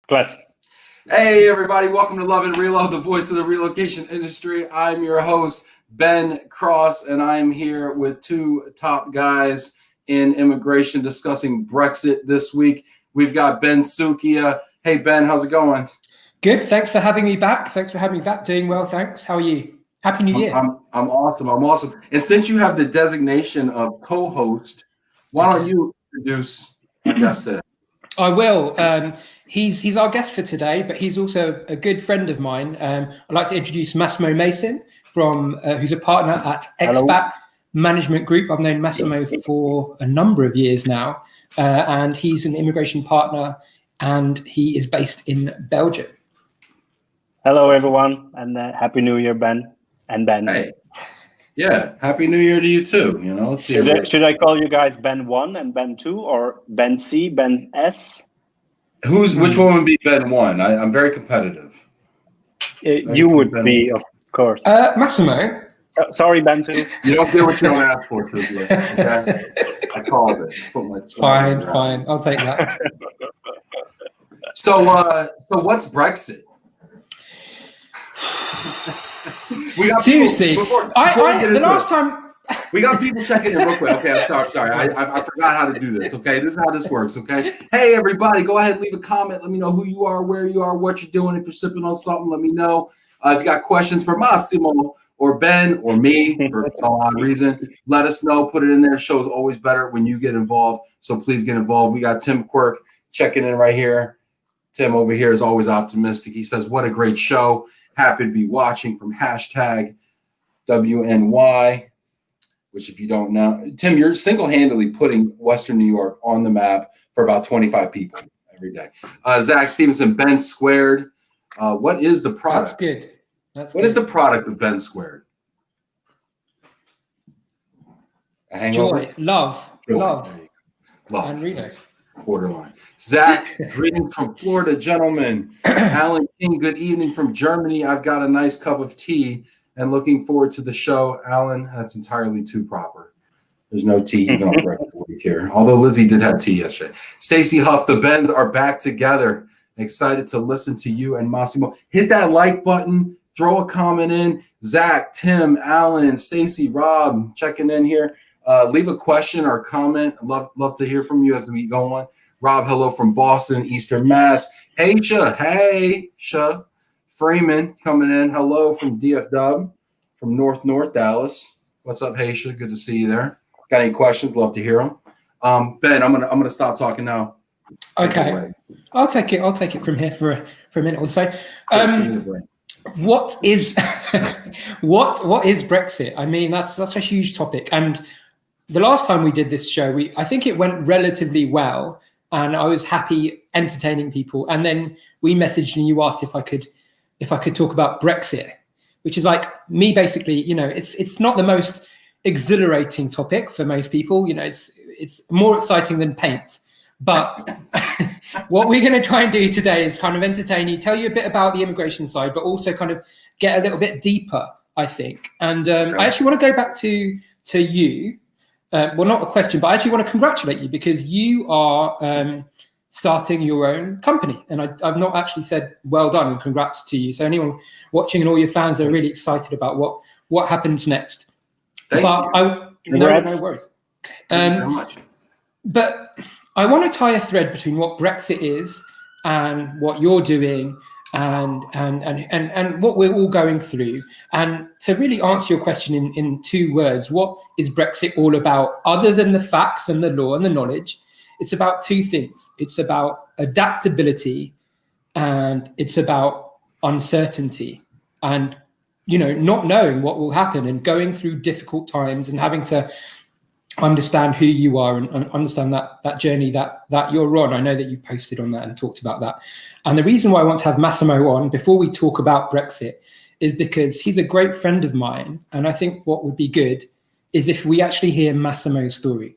Class. Hey everybody, welcome to Love and Reload, the voice of the relocation industry. I'm your host, Ben Cross, and I'm here with two top guys in immigration discussing Brexit this week. We've got Ben Sookia. Hey Ben, how's it going? Good, thanks for having me back. Doing well, thanks. How are you? Happy New Year. I'm awesome. And since you have the designation of co-host, why don't you introduce our guest today? I will. He's our guest for today, but he's also a good friend of mine. I'd like to introduce Massimo Mason, who's a partner at Expat Management Group. I've known Massimo for a number of years now, and he's an immigration partner, and he is based in Belgium. Hello, everyone, and Happy New Year, Ben and Ben. Hey. Yeah, Happy New Year to you too. You know, let's see. Should I call you guys Ben 1 and Ben 2, or Ben C, Ben S? Which one would be Ben 1? I'm very competitive. You would be, of course. Massimo. Sorry, Ben 2. You don't get what you don't ask for, okay? I called it. Fine. I'll take that. So what's Brexit? Seriously, the last time we got people checking in real quick. Okay, I'm sorry. I forgot how to do this. Okay, this is how this works. Okay, hey everybody, go ahead and leave a comment. Let me know who you are, where you are, what you're doing. If you're sipping on something, let me know. If you got questions for Massimo or Ben or me for some odd reason, let us know. Put it in there. Show is always better when you get involved. So please get involved. We got Tim Quirk checking in right here. Tim over here is always optimistic. He says, "What a great show. Happy to be watching," from #WNY, which if you don't know, Tim, you're single-handedly putting Western New York on the map for about 25 people every day. Zach Stevenson, Ben Squared. What is the product? That's good. What is the product of Ben Squared? A hangover? Joy, love, and Reno. Borderline. Zach, greetings from Florida, gentlemen. Alan King, good evening from Germany. I've got a nice cup of tea and looking forward to the show. Alan, that's entirely too proper. There's no tea even on breakfast week here. Although Lizzie did have tea yesterday. Stacy Huff, the Bens are back together. Excited to listen to you and Massimo. Hit that like button. Throw a comment in. Zach, Tim, Alan, Stacy, Rob, checking in here. Leave a question or comment. Love to hear from you as we go on. Rob, hello from Boston, Eastern Mass. Hey, Sha. Freeman coming in. Hello from DFW, from North Dallas. What's up, Haysha? Good to see you there. Got any questions? Love to hear them. Ben, I'm gonna stop talking now. Okay, I'll take it from here for a minute or so. What is Brexit? I mean, that's a huge topic. And the last time we did this show, I think it went relatively well, and I was happy entertaining people. And then we messaged and you asked if I could talk about Brexit, which is like me basically. You know, it's not the most exhilarating topic for most people. You know, it's more exciting than paint. But what we're going to try and do today is kind of entertain you, tell you a bit about the immigration side, but also kind of get a little bit deeper, I think. And I actually want to go back to you. Well, not a question, but I actually want to congratulate you because you are starting your own company. And I've not actually said well done and congrats to you. So anyone watching and all your fans are really excited about what happens next. Thank you. No worries. Thank you very much. But I want to tie a thread between what Brexit is and what you're doing and what we're all going through. And to really answer your question in 2 words, what is Brexit all about other than the facts and the law and the knowledge? It's about 2 things. It's about adaptability and it's about uncertainty and, you know, not knowing what will happen and going through difficult times and having to understand who you are and understand that journey that you're on. I know that you've posted on that and talked about that. And the reason why I want to have Massimo on before we talk about Brexit is because he's a great friend of mine. And I think what would be good is if we actually hear Massimo's story.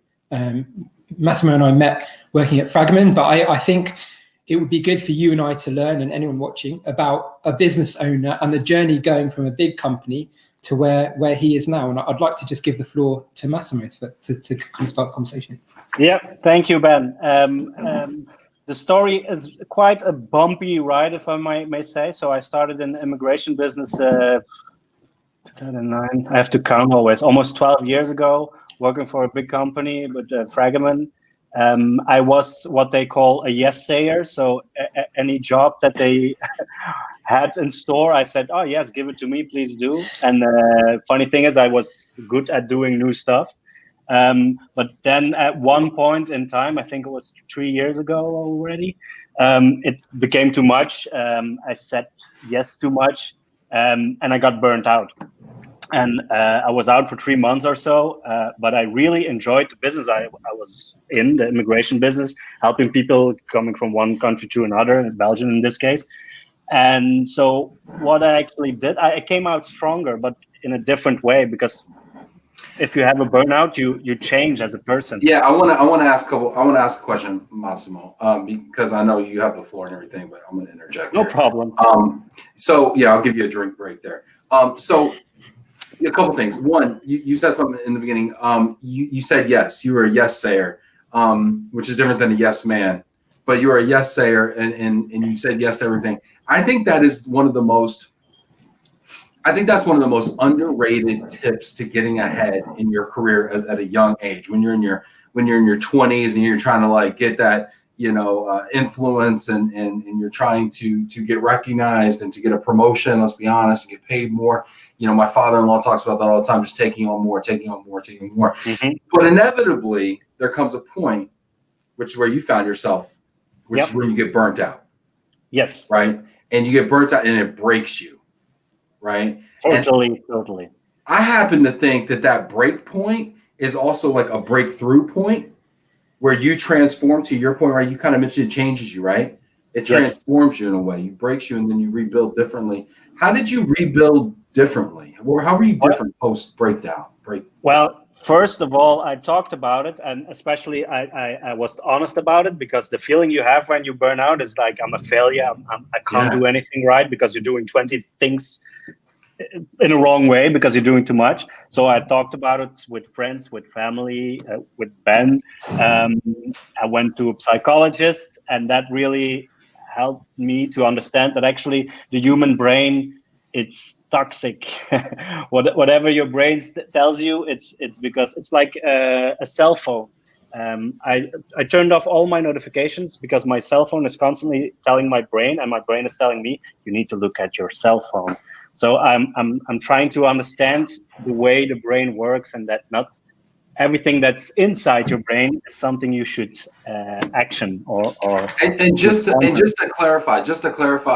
Massimo and I met working at Fragment, but I think it would be good for you and I to learn, and anyone watching, about a business owner and the journey going from a big company to where he is now. And I'd like to just give the floor to Massimo to kind of start the conversation. Yeah, thank you, Ben. the story is quite a bumpy ride, if I may say. So I started in the immigration business 2009. I have to count always. Almost 12 years ago, working for a big company with Fragment. I was what they call a yes sayer. So any job that they had in store, I said, "Oh yes, give it to me, please do." And funny thing is, I was good at doing new stuff. But then at one point in time, I think it was 3 years ago already, it became too much. I said yes too much, and I got burnt out. And I was out for 3 months or so, but I really enjoyed the business I was in, the immigration business, helping people coming from one country to another, Belgium in this case. And so what I actually did, I came out stronger, but in a different way, because if you have a burnout, you change as a person. Yeah, I want to ask a question, Massimo, because I know you have the floor and everything, but I'm going to interject. No problem. So yeah, I'll give you a drink break there. So a couple things. One, you said something in the beginning. You said yes. You were a yes sayer, which is different than a yes man. But you were a yes sayer, and you said yes to everything. I think that's one of the most underrated tips to getting ahead in your career at a young age. When you're in your 20s and you're trying to like get that influence and you're trying to get recognized and to get a promotion. Let's be honest, and get paid more. My father-in-law talks about that all the time, just taking on more. Mm-hmm. But inevitably, there comes a point, which is where you found yourself, which is when you get burnt out. Yes. Right. And you get burnt out and it breaks you. Right. Totally. I happen to think that break point is also like a breakthrough point where you transform, to your point, right? You kind of mentioned it changes you, right? It transforms you in a way. It breaks you and then you rebuild differently. How did you rebuild differently? Or how were you different post breakdown? Well, first of all, I talked about it, and especially I was honest about it, because the feeling you have when you burn out is like, I'm a failure. I can't do anything right because you're doing 20 things in a wrong way because you're doing too much. So I talked about it with friends, with family, with Ben. I went to a psychologist, and that really helped me to understand that actually the human brain, it's toxic. Whatever your brain tells you, it's because it's like a cell phone. I turned off all my notifications because my cell phone is constantly telling my brain, and my brain is telling me, you need to look at your cell phone. So I'm trying to understand the way the brain works, and that not everything that's inside your brain is something you should action or. And just to clarify,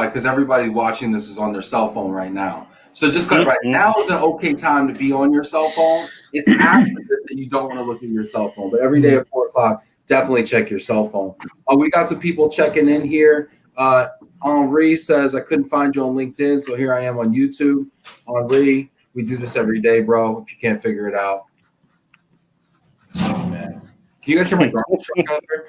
because everybody watching this is on their cell phone right now. So just clarify, now is an okay time to be on your cell phone. It's after this that you don't want to look at your cell phone, but every day at 4 o'clock, definitely check your cell phone. We got some people checking in here. Henri says, I couldn't find you on LinkedIn, so here I am on YouTube. Henri, we do this every day, bro, if you can't figure it out. Oh, man. Can you guys hear my garbage truck out there?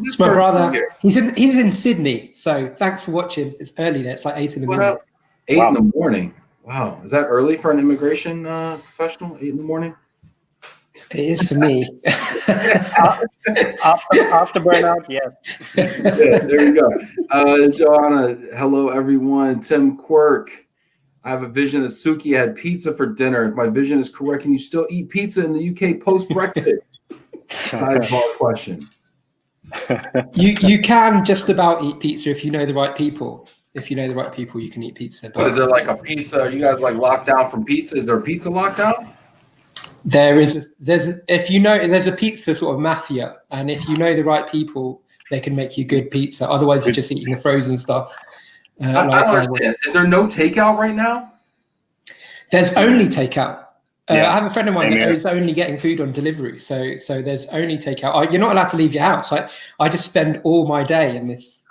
It's my brother. He's in Sydney, so thanks for watching. It's early there. It's like 8 in the morning. 8 in the morning. Wow. Is that early for an immigration professional, 8 in the morning? It is for me. after burnout, yes. Yeah, there you go. Joanna, hello, everyone. Tim Quirk. I have a vision that Sookia had pizza for dinner. If my vision is correct, can you still eat pizza in the UK post-Brexit? Sidebar question. You can just about eat pizza if you know the right people. If you know the right people, you can eat pizza. But is there like a pizza? Are you guys like locked down from pizza? Is there a pizza lockdown? There's a pizza sort of mafia, and if you know the right people, they can make you good pizza. Otherwise, you're just eating the frozen stuff. I don't understand. Is there no takeout right now? There's only takeout. I have a friend of mine that is only getting food on delivery, so there's only takeout. You're not allowed to leave your house. I just spend all my day in this.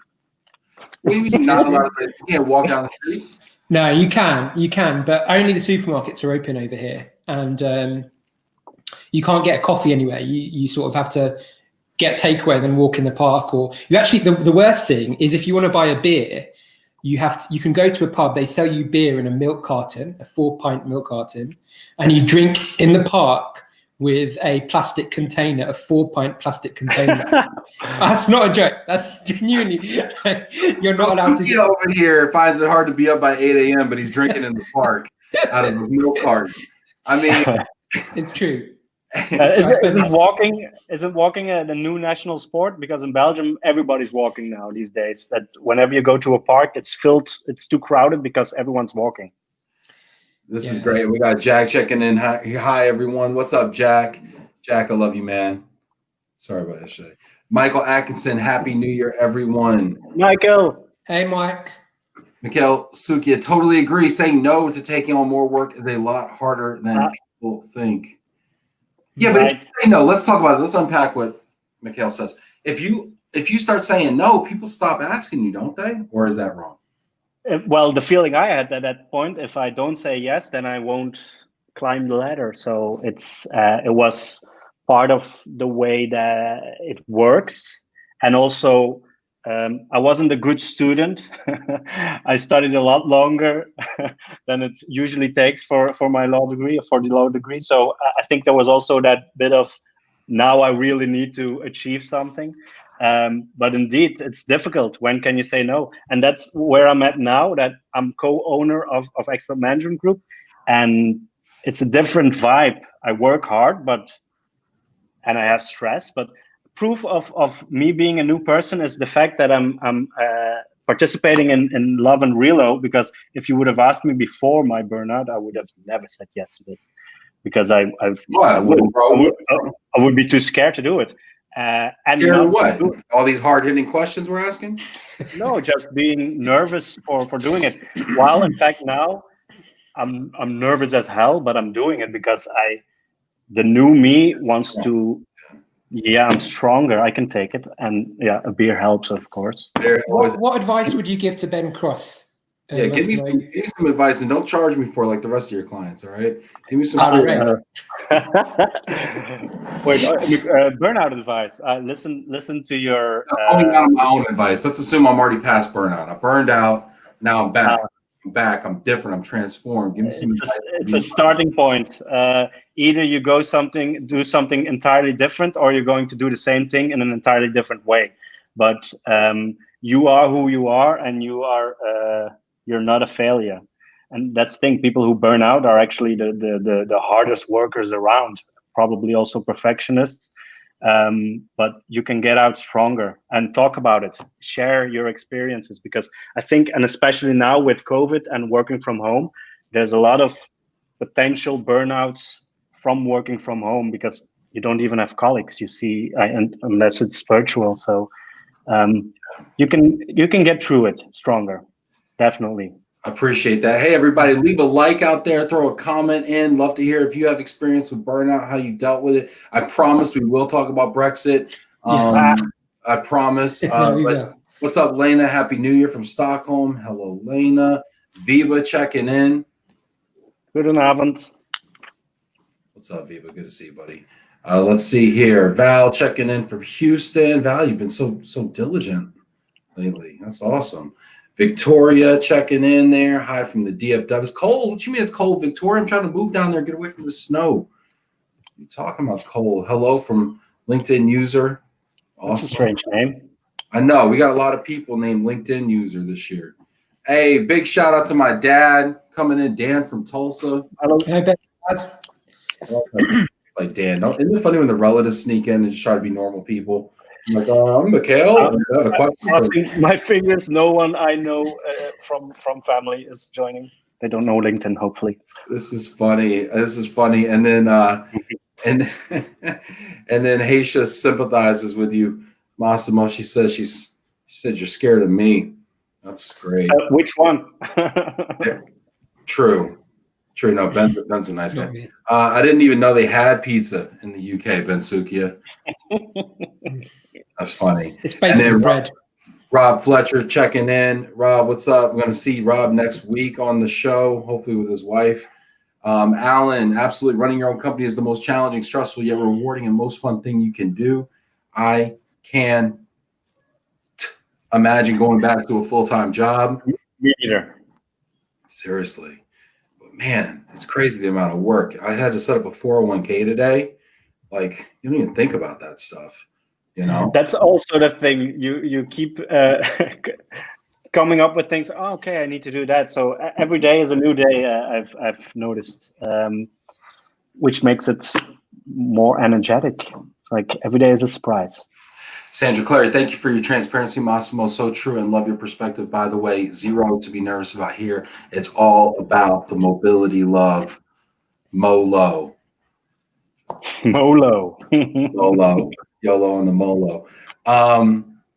What do you mean not allowed? You can't walk down the street? No, you can, but only the supermarkets are open over here, and you can't get a coffee anywhere. You sort of have to get takeaway and then walk in the park, or you actually. The worst thing is if you want to buy a beer, you can go to a pub. They sell you beer in a milk carton, a 4-pint milk carton, and you drink in the park with a plastic container, a 4-pint plastic container. That's not a joke. That's genuinely, you're not allowed to. Sookia over here finds it hard to be up by 8 a.m., but he's drinking in the park out of a milk carton. I mean, it's true. Isn't walking the new national sport? Because in Belgium, everybody's walking now these days. That whenever you go to a park, it's filled. It's too crowded because everyone's walking. This is great. We got Jack checking in. Hi, everyone. What's up, Jack? Jack, I love you, man. Sorry about yesterday. Michael Atkinson, Happy New Year, everyone. Michael. Hey, Mike. Mikhail Sookia, totally agree. Saying no to taking on more work is a lot harder than people think. Yeah, but if you say no, let's talk about it. Let's unpack what Mikhail says. If you start saying no, people stop asking you, don't they? Or is that wrong? Well, the feeling I had at that point, if I don't say yes, then I won't climb the ladder. So it was part of the way that it works. And also, I wasn't a good student. I studied a lot longer than it usually takes for my law degree, or for the law degree. So I think there was also that bit of, now I really need to achieve something. But indeed, it's difficult. When can you say no? And that's where I'm at now, that I'm co-owner of Expat Management Group. And it's a different vibe. I work hard, and I have stress. But proof of me being a new person is the fact that I'm participating in LOVE+RELO, because if you would have asked me before my burnout, I would have never said yes to this, because I would be too scared to do it. And scared of what? All these hard-hitting questions we're asking? No, just being nervous for doing it. While in fact now I'm nervous as hell, but I'm doing it because the new me wants to. Yeah, I'm stronger. I can take it, and yeah, a beer helps, of course. What advice would you give to Ben Cross? Yeah, give me some advice, and don't charge me for like the rest of your clients. All right, give me some. Wait, burnout advice. Listen to your. Only out of my own advice. Let's assume I'm already past burnout. I burned out. Now I'm back. I'm back. I'm different. I'm transformed. Give me some. It's a starting point. Either you do something entirely different, or you're going to do the same thing in an entirely different way. But you are who you are, and you're not a failure. And that's the thing. People who burn out are actually the hardest workers around. Probably also perfectionists. But you can get out stronger and talk about it. Share your experiences, because I think, and especially now with COVID and working from home, there's a lot of potential burnouts from working from home, because you don't even have colleagues, you see, unless it's virtual. So you can get through it stronger, definitely. Appreciate that. Hey, everybody, leave a like out there, throw a comment in. Love to hear if you have experience with burnout, how you dealt with it. I promise we will talk about Brexit. I promise. What's up, Lena? Happy New Year from Stockholm. Hello, Lena. Viva checking in. Goedenavond. What's up, Viva? Good to see you, buddy. Let's see here. Val checking in from Houston. Val, you've been so diligent lately. That's awesome. Victoria checking in there. Hi from the DFW. It's cold. What you mean it's cold, Victoria? I'm trying to move down there, get away from the snow. What are you talking about? It's cold. Hello from LinkedIn user. Awesome. That's a strange name. I know. We got a lot of people named LinkedIn user this year. Hey, big shout out to my dad coming in, Dan from Tulsa. Hello. Hey, Dad. It's like, Dan, isn't it funny when the relatives sneak in and just try to be normal people? I'm like, I'm Mikhail. My fingers, no one I know from family is joining. They don't know LinkedIn, hopefully. This is funny. And then and then Haisha sympathizes with you, Massimo. She said you're scared of me. That's great. Which one? True. No, Ben's a nice guy. I didn't even know they had pizza in the UK, Ben Sookia. That's funny. It's basically bread. Rob Fletcher checking in. Rob, what's up? I'm going to see Rob next week on the show, hopefully with his wife. Alan, absolutely. Running your own company is the most challenging, stressful, yet rewarding and most fun thing you can do. I can imagine going back to a full-time job. Me either. Seriously. But man, it's crazy the amount of work. I had to set up a 401k today. Like, you don't even think about that stuff, you know? That's also the thing. You keep coming up with things. Oh, okay, I need to do that. So every day is a new day. I've noticed, which makes it more energetic. Like every day is a surprise. Sandra Clary, thank you for your transparency, Massimo. So true, and love your perspective. By the way, zero to be nervous about here. It's all about the mobility love. Molo. Molo. Molo. YOLO on the Molo.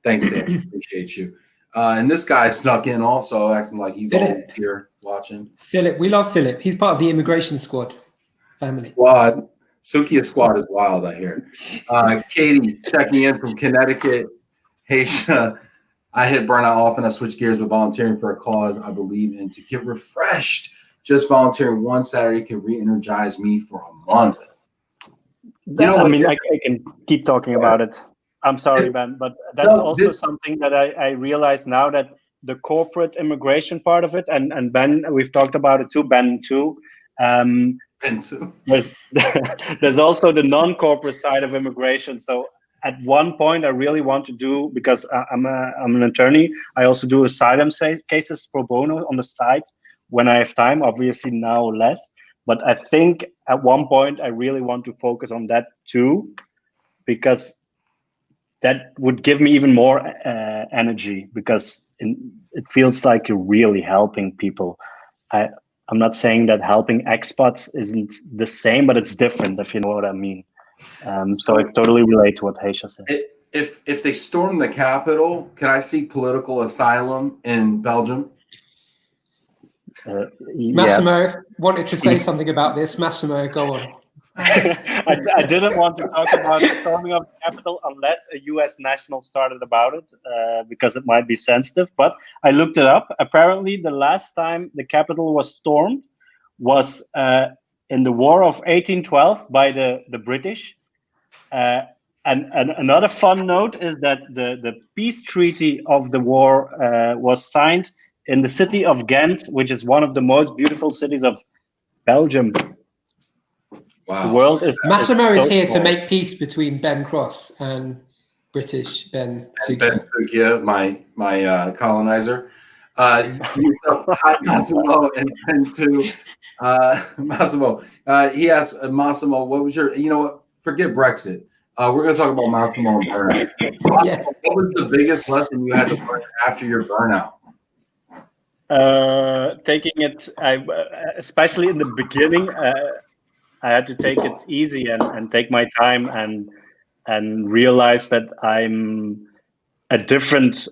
Thanks, Sandra. Appreciate you. And this guy snuck in also, acting like he's all here watching. Philip, we love Philip. He's part of the immigration squad family. Squad. Sookia squad is wild, I hear. Katie checking in from Connecticut. Hey, I hit burnout often. I switch gears with volunteering for a cause I believe in to get refreshed. Just volunteering one Saturday can re-energize me for a month. You know, I mean, I can keep talking about it. I'm sorry, Ben, but that's also something that I realize now, that the corporate immigration part of it, and Ben, we've talked about it too, Ben too. There's also the non-corporate side of immigration. So at one point, I really want to do, because I'm an attorney, I also do asylum cases pro bono on the side when I have time. Obviously now less, but I think at one point I really want to focus on that too, because that would give me even more energy, because it feels like you're really helping people. I'm not saying that helping expats isn't the same, but it's different, if you know what I mean. So I totally relate to what Heysha said. If they storm the capital, can I seek political asylum in Belgium? Massimo wanted to say something about this. Massimo, go on. I didn't want to talk about the storming of the capital unless a US national started about it, because it might be sensitive. But I looked it up. Apparently, the last time the capital was stormed was in the War of 1812 by the British. And another fun note is that the peace treaty of the war was signed in the city of Ghent, which is one of the most beautiful cities of Belgium. Wow. The world is Massimo so is here small. to make peace between Ben Cross and British Ben Sookia. Ben Sookia, my colonizer. Hi, Massimo, and Ben too. Massimo, he asked Massimo, what was your? You know what? Forget Brexit. We're going to talk about Massimo and burnout. Yeah. What was the biggest lesson you had to learn after your burnout? Taking it, especially in the beginning, I had to take it easy and take my time and realize that I'm a different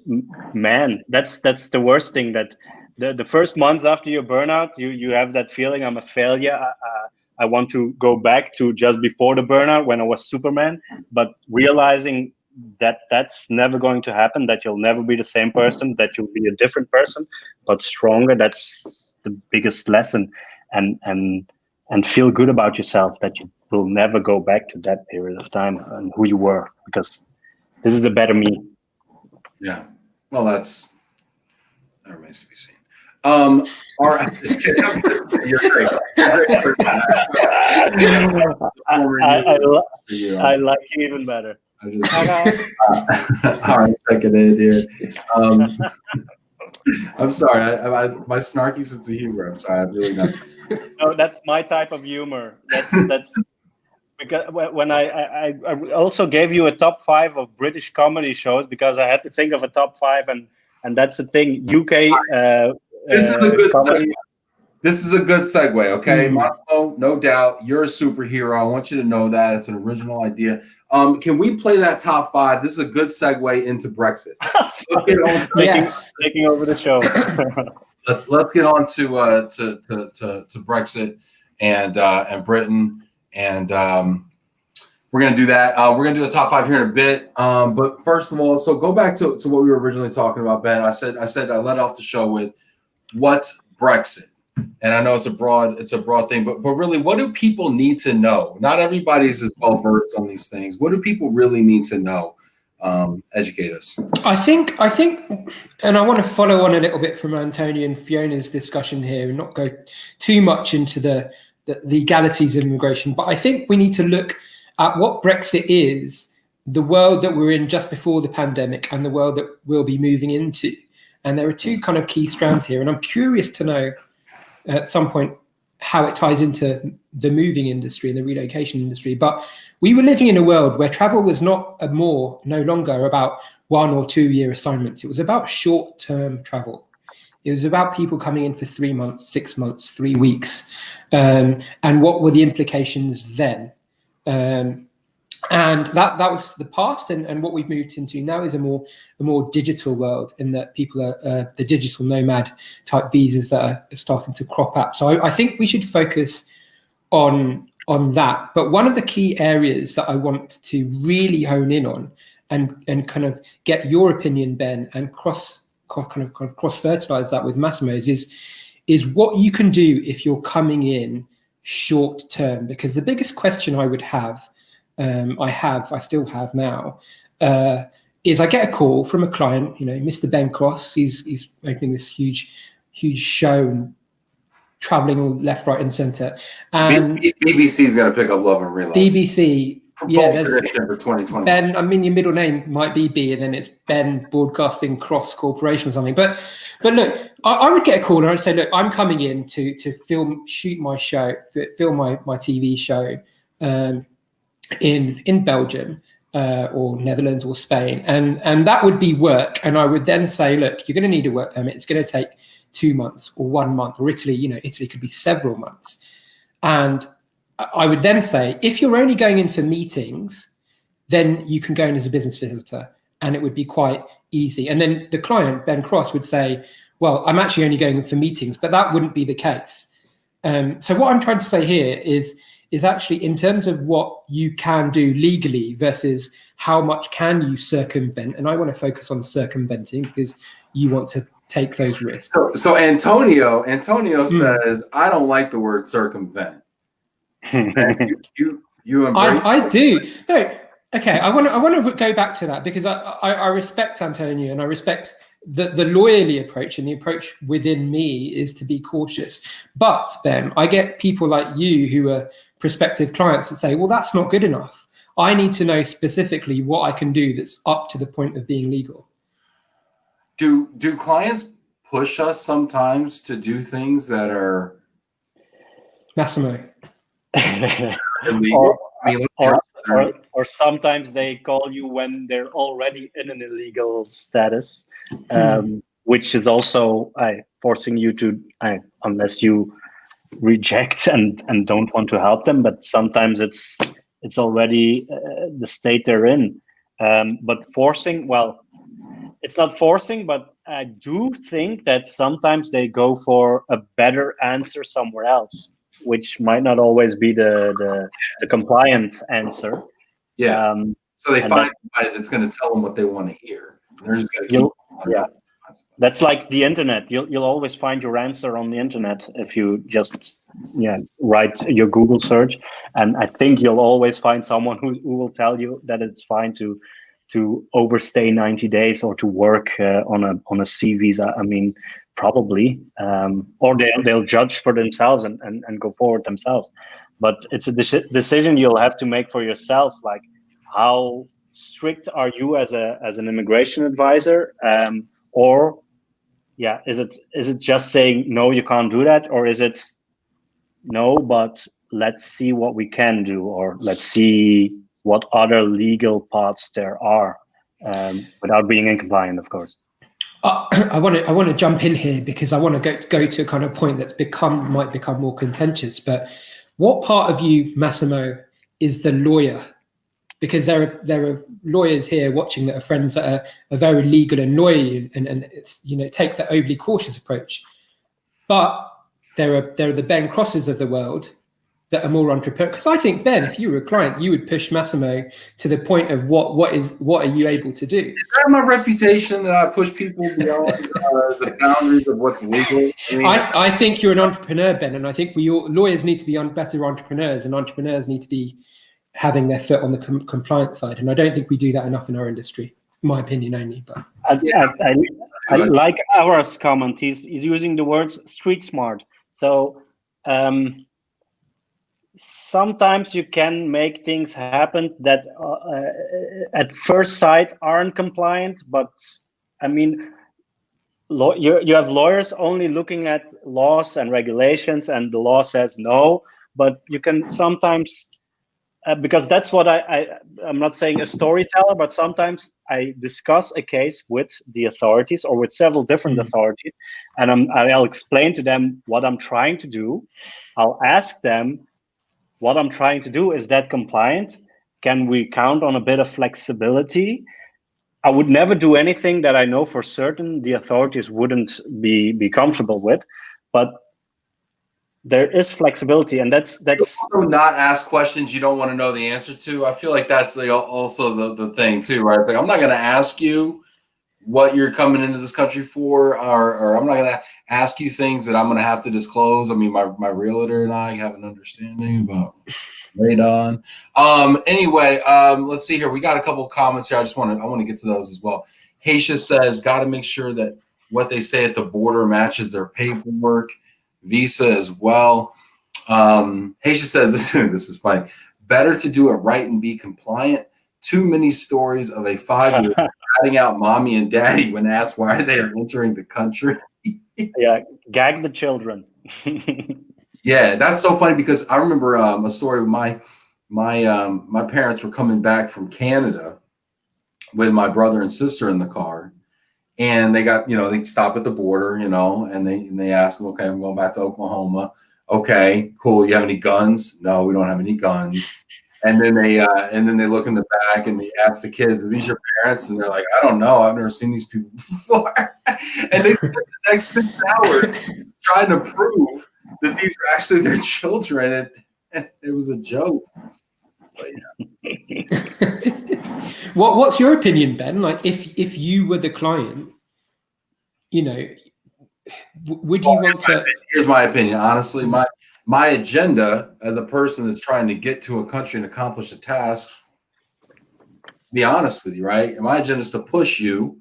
man. That's the worst thing, that the first months after your burnout, you have that feeling, I'm a failure. I want to go back to just before the burnout when I was Superman, but realizing that that's never going to happen, that you'll never be the same person, that you'll be a different person, but stronger. That's the biggest lesson. And feel good about yourself, that you will never go back to that period of time and who you were, because this is a better me. Yeah. Well, that remains to be seen. All right. You're great. I like you even better. All right, checking in here. I'm sorry. I my snarky sense of humor. I'm sorry. I'm really not. No, that's my type of humor. That's because when I also gave you a top 5 of British comedy shows, because I had to think of a top 5, and that's the thing. UK. This is a good comedy. This is a good segue. Okay, Massimo, no doubt you're a superhero. I want you to know that it's an original idea. Can we play that top 5? This is a good segue into Brexit. Let's get on taking over the show. Let's get on to Brexit and Britain, and we're gonna do that. We're gonna do a top 5 here in a bit. But first of all, so go back to what we were originally talking about, Ben. I said I led off the show with what's Brexit, and I know it's a broad thing, but really, what do people need to know? Not everybody's as well versed on these things. What do people really need to know? Educate us. I think, and I want to follow on a little bit from Antonio and Fiona's discussion here, and not go too much into the legalities of immigration. But I think we need to look at what Brexit is, the world that we're in just before the pandemic and the world that we'll be moving into. And there are two kind of key strands here. And I'm curious to know at some point how it ties into the moving industry and the relocation industry. But we were living in a world where travel was no longer about 1 or 2 year assignments. It was about short-term travel. It was about people coming in for 3 months, 6 months, 3 weeks. And what were the implications then? And that was the past, and what we've moved into now is a more digital world, in that people are the digital nomad type visas that are starting to crop up. So I think we should focus on that. But one of the key areas that I want to really hone in on and kind of get your opinion, Ben, and cross fertilize that with Massimo's is what you can do if you're coming in short term. Because the biggest question I would have, I still have now, is I get a call from a client, Mr. Ben Cross. He's opening this huge show and traveling all left, right, and centre. And BBC's going to pick up Love and Reload. BBC, prediction for 2020. Ben, I mean, your middle name might be B, and then it's Ben Broadcasting Cross Corporation or something. But look, I would get a call and I'd say, look, I'm coming in to shoot my show, film my TV show in Belgium or Netherlands or Spain, and that would be work. And I would then say, look, you're going to need a work permit. It's going to take 2 months or 1 month, or Italy could be several months. And I would then say, if you're only going in for meetings, then you can go in as a business visitor, and it would be quite easy. And then the client, Ben Cross, would say, well, I'm actually only going in for meetings, but that wouldn't be the case. So what I'm trying to say here is actually in terms of what you can do legally versus how much can you circumvent. And I want to focus on circumventing because you want to take those risks. So Antonio says, I don't like the word circumvent. you embrace I do. No, okay. I want to go back to that because I respect Antonio, and I respect the lawyerly approach, and the approach within me is to be cautious. But Ben, I get people like you who are prospective clients that say, well, that's not good enough. I need to know specifically what I can do that's up to the point of being legal. Do clients push us sometimes to do things that are Massimo? illegal? Or sometimes they call you when they're already in an illegal status, which is also forcing you to, unless you reject and don't want to help them, but sometimes it's already the state they're in. But forcing, well, it's not forcing, but I do think that sometimes they go for a better answer somewhere else, which might not always be the compliant answer. Yeah. So they find somebody that's going to tell them what they want to hear. They're just going to keep. That's like the internet. You'll always find your answer on the internet if you just write your Google search, and I think you'll always find someone who will tell you that it's fine to overstay 90 days or to work on a C visa. I mean, probably, or they'll judge for themselves and go forward themselves. But it's a decision you'll have to make for yourself. Like, how strict are you as an immigration advisor? Or is it just saying no, you can't do that, or is it no, but let's see what we can do, or let's see what other legal paths there are, without being in compliant, of course. I want to jump in here because I want to go to a kind of point that's might become more contentious. But what part of you, Massimo, is the lawyer? Because there are lawyers here watching that are friends that are very legal and lawyer you, and it's, take the overly cautious approach. But there are the Ben Crosses of the world that are more entrepreneurial. Because I think, Ben, if you were a client, you would push Massimo to the point of what are you able to do? Is that my reputation that I push people beyond the boundaries of what's legal? I think you're an entrepreneur, Ben, and I think lawyers need to be better entrepreneurs, and entrepreneurs need to be having their foot on the compliance side, and I don't think we do that enough in our industry, in my opinion only. But I like Aura's comment. He's using the words street smart. So sometimes you can make things happen that at first sight aren't compliant, but I mean, you have lawyers only looking at laws and regulations, and the law says no, but you can sometimes, because that's what I'm not saying a storyteller, but sometimes I discuss a case with the authorities or with several different authorities, and I'll explain to them what I'm trying to do. I'll ask them, what I'm trying to do, is that compliant? Can we count on a bit of flexibility? I would never do anything that I know for certain the authorities wouldn't be comfortable with, but there is flexibility, and that's also not ask questions you don't want to know the answer to. I feel like that's also the thing too, right? It's like, I'm not going to ask you what you're coming into this country for, or I'm not going to ask you things that I'm going to have to disclose. I mean, my realtor and I have an understanding about radon. Anyway, let's see here. We got a couple of comments here. I want to get to those as well. Haisha says, got to make sure that what they say at the border matches their paperwork. Visa as well. Haisha says, this is funny. Better to do it right and be compliant. Too many stories of a 5-year-old ratting out mommy and daddy when asked why they are entering the country. Yeah, gag the children. Yeah, that's so funny, because I remember a story of my parents were coming back from Canada with my brother and sister in the car, and they got, they stop at the border, and they ask them, okay, I'm going back to Oklahoma. Okay, cool. You have any guns? No, we don't have any guns. And then they look in the back and they ask the kids, are these your parents? And they're like, I don't know. I've never seen these people before. And they spent the next 6 hours trying to prove that these are actually their children. It was a joke. But yeah. What's your opinion, Ben? Like, if you were the client, would you want to? Here's my opinion. Honestly, my agenda as a person that's trying to get to a country and accomplish a task, to be honest with you, right? My agenda is to push you,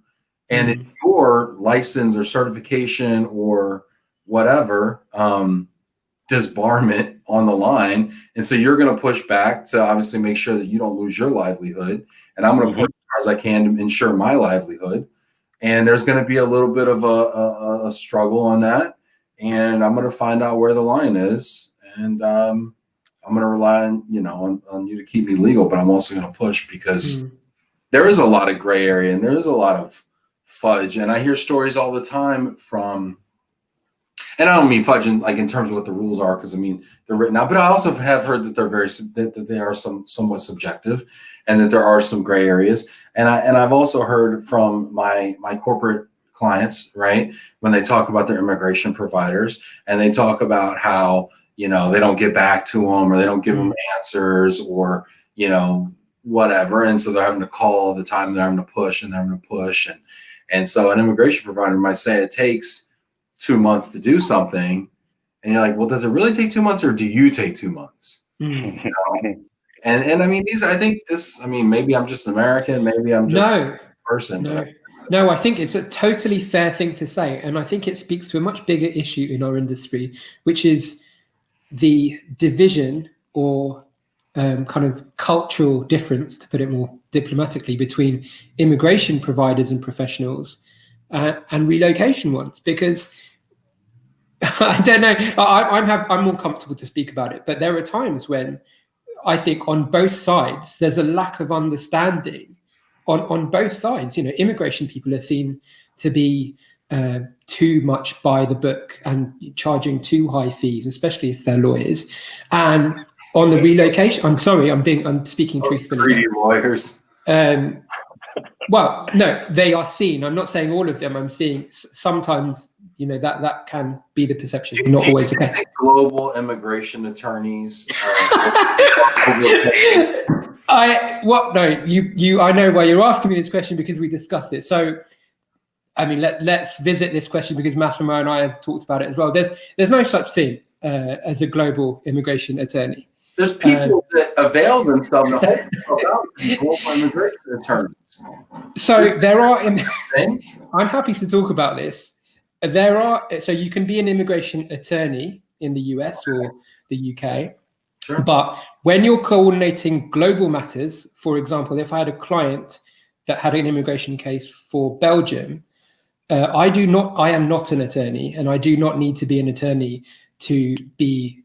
and if your license or certification or whatever, disbarment on the line, and so you're going to push back to obviously make sure that you don't lose your livelihood, and I'm going to push as far as I can to ensure my livelihood. And there's going to be a little bit of a struggle on that, and I'm going to find out where the line is, and I'm going to rely on you to keep me legal, but I'm also going to push, because there is a lot of gray area and there is a lot of fudge, and I hear stories all the time from. And I don't mean fudging like in terms of what the rules are, because I mean they're written out. But I also have heard that that they are somewhat subjective, and that there are some gray areas. And I've also heard from my corporate clients, right, when they talk about their immigration providers, and they talk about how they don't get back to them, or they don't give them answers, or whatever, and so they're having to call all the time. They're having to push, and so an immigration provider might say it takes 2 months to do something, and you're like, well, does it really take 2 months, or do you take 2 months? And I mean, maybe I'm just American, maybe I'm just a person. No, I think it's a totally fair thing to say, and I think it speaks to a much bigger issue in our industry, which is the division or kind of cultural difference, to put it more diplomatically, between immigration providers and professionals and relocation ones, because I don't know. I'm more comfortable to speak about it, but there are times when I think on both sides there's a lack of understanding on both sides. Immigration people are seen to be too much by the book and charging too high fees, especially if they're lawyers. And on the relocation, I'm speaking truthfully. Greedy lawyers. Well, no, they are seen. I'm not saying all of them. I'm seeing sometimes, that can be the perception. Not always okay. Global immigration attorneys. I know why you're asking me this question, because we discussed it. So, I mean, let's visit this question, because Massimo and I have talked about it as well. There's no such thing as a global immigration attorney. There's people that avail themselves of global immigration attorneys. So there are. I'm happy to talk about this. So you can be an immigration attorney in the US or the UK, Sure. But when you're coordinating global matters, for example, if I had a client that had an immigration case for Belgium, I am not an attorney, and I do not need to be an attorney to be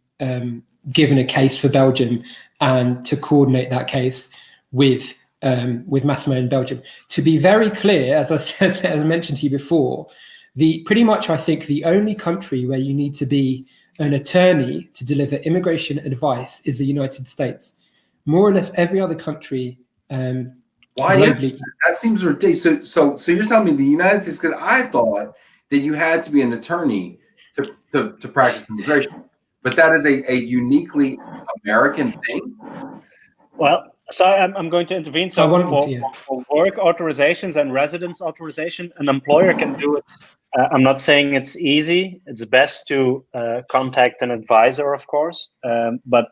given a case for Belgium and to coordinate that case with Massimo in Belgium. To be very clear, as I said, as I mentioned to you before, pretty much I think the only country where you need to be an attorney to deliver immigration advice is the United States. More or less every other country why globally. That seems ridiculous. So you're telling me the United States, because I thought that you had to be an attorney to practice immigration, but that is a uniquely American thing. Well, so I'm going to intervene. So for work authorizations and residence authorization, an employer can do it. I'm not saying it's easy. It's best to contact an advisor, of course, but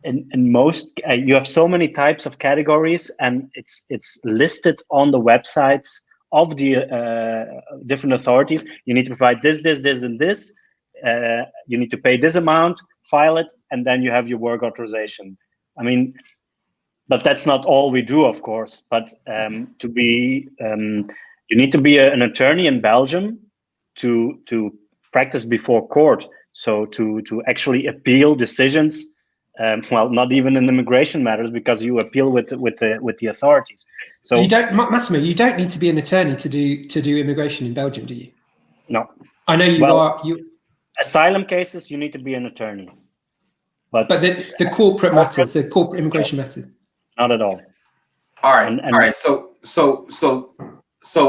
in most, you have so many types of categories, and it's listed on the websites of the different authorities. You need to provide this, and this. You need to pay this amount, file it, and then you have your work authorization. I mean, but that's not all we do, of course. But you need to be an attorney in Belgium to practice before court. So to actually appeal decisions. Well, not even in immigration matters, because you appeal with the authorities. So you don't, Massimo, you don't need to be an attorney to do immigration in Belgium, do you? No. I know you are. Asylum cases, you need to be an attorney. But the corporate matters, the corporate immigration matters, not at all. All right. All right. So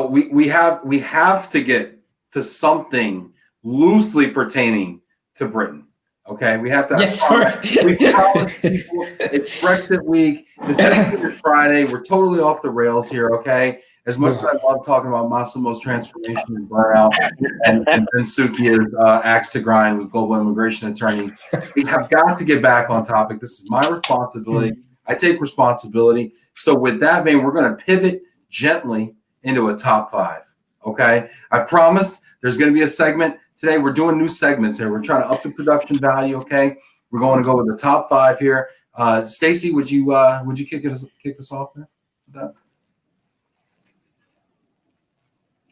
we have to get to something loosely pertaining to Britain. Okay, we have to. Yes, we promised people it's Brexit week. This is Friday. We're totally off the rails here. Okay, as much as I love talking about Massimo's transformation and burnout, and then Sookia's axe to grind with global immigration attorney, we have got to get back on topic. This is my responsibility. I take responsibility. So with that vein, we're going to pivot gently into a top 5. Okay, I promised there's going to be a segment. Today, we're doing new segments here. We're trying to up the production value, okay? We're going to go with the top 5 here. Stacy, would you kick us off there?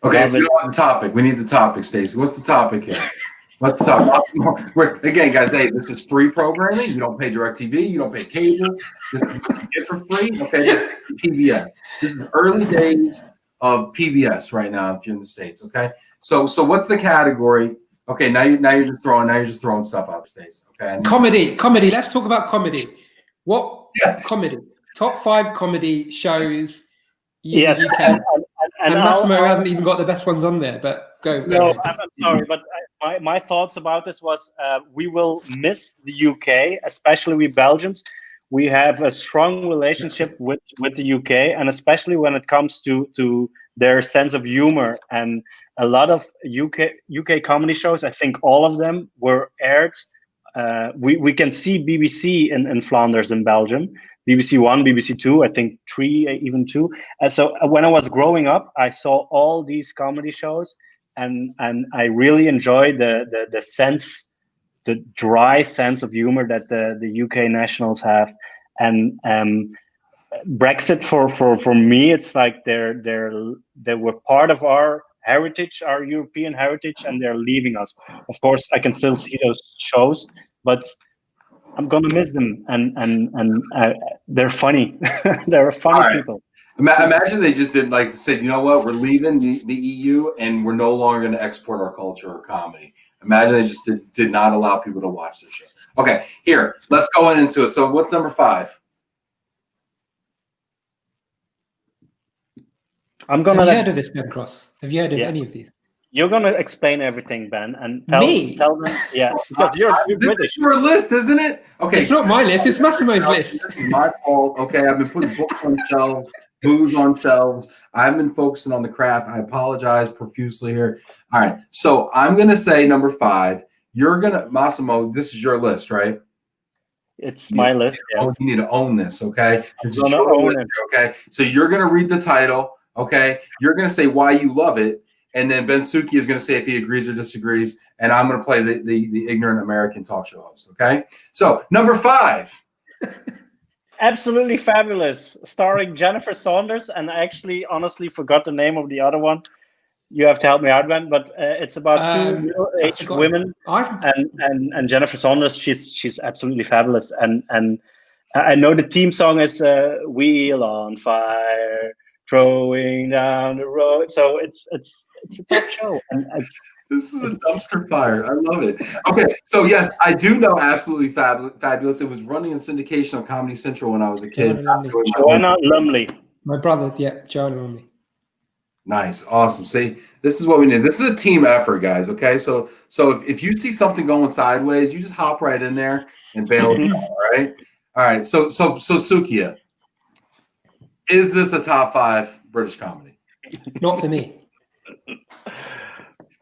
Okay, we don't want the topic. We need the topic, Stacy. What's the topic here? What's the topic? Again, guys, hey, this is free programming. You don't pay DirecTV. You don't pay cable. This is what you get for free, okay? This is PBS. This is early days of PBS right now if you're in the States, okay? So what's the category? Okay, now you're just throwing stuff out, Stace. Okay. Comedy. Let's talk about comedy. What comedy? Top 5 comedy shows. Yes. And Massimo hasn't even got the best ones on there, but go. No, I'm sorry, but my thoughts about this was we will miss the UK, especially we Belgians. We have a strong relationship with the UK, and especially when it comes to their sense of humor. And a lot of UK comedy shows, I think all of them were aired. We can see BBC in Flanders in Belgium, BBC 1, BBC 2, I think 3, even 2. And so when I was growing up, I saw all these comedy shows, and I really enjoyed the sense, the dry sense of humor that the UK nationals have. And Brexit for me, it's like they were part of our heritage, our European heritage, and they're leaving us. Of course, I can still see those shows, but I'm gonna miss them, and they're funny. They're funny people. Imagine they just did said, you know what, we're leaving the EU, and we're no longer going to export our culture or comedy. Imagine they just did not allow people to watch this show. Okay, here, let's go into it. So what's number 5? Have you heard of this, Ben Cross? Have you heard of any of these? You're going to explain everything, Ben, and tell them. Yeah, because you're British. This is your list, isn't it? Okay, it's not my list. It's Massimo's list. This is my fault. Okay, I've been putting books on shelves, booze on shelves. I've been focusing on the craft. I apologize profusely here. All right, so I'm going to say number 5. Massimo, this is your list, right? It's my list. Yes. You need to own this, okay? I'm going to own it. Okay, so you're going to read the title, okay? You're going to say why you love it, and then Ben Sookia is going to say if he agrees or disagrees, and I'm going to play the ignorant American talk show host. Okay, so number 5. Absolutely Fabulous, starring Jennifer Saunders, and I actually honestly forgot the name of the other one. You have to help me out, Ben. But it's about two middle-aged women, and Jennifer Saunders. She's absolutely fabulous, and I know the theme song is "Wheel on Fire, Throwing Down the Road." So it's a top show, and this is a dumpster fire. I love it. Okay, so yes, I do know Absolutely Fabulous. It was running in syndication on Comedy Central when I was a kid. Joanna Lumley. My brother, Joanna Lumley. Nice, awesome. See, this is what we need. This is a team effort, guys. Okay, so if you see something going sideways, you just hop right in there and bail it out. All right. So Sookia, is this a top 5 British comedy? Not for me.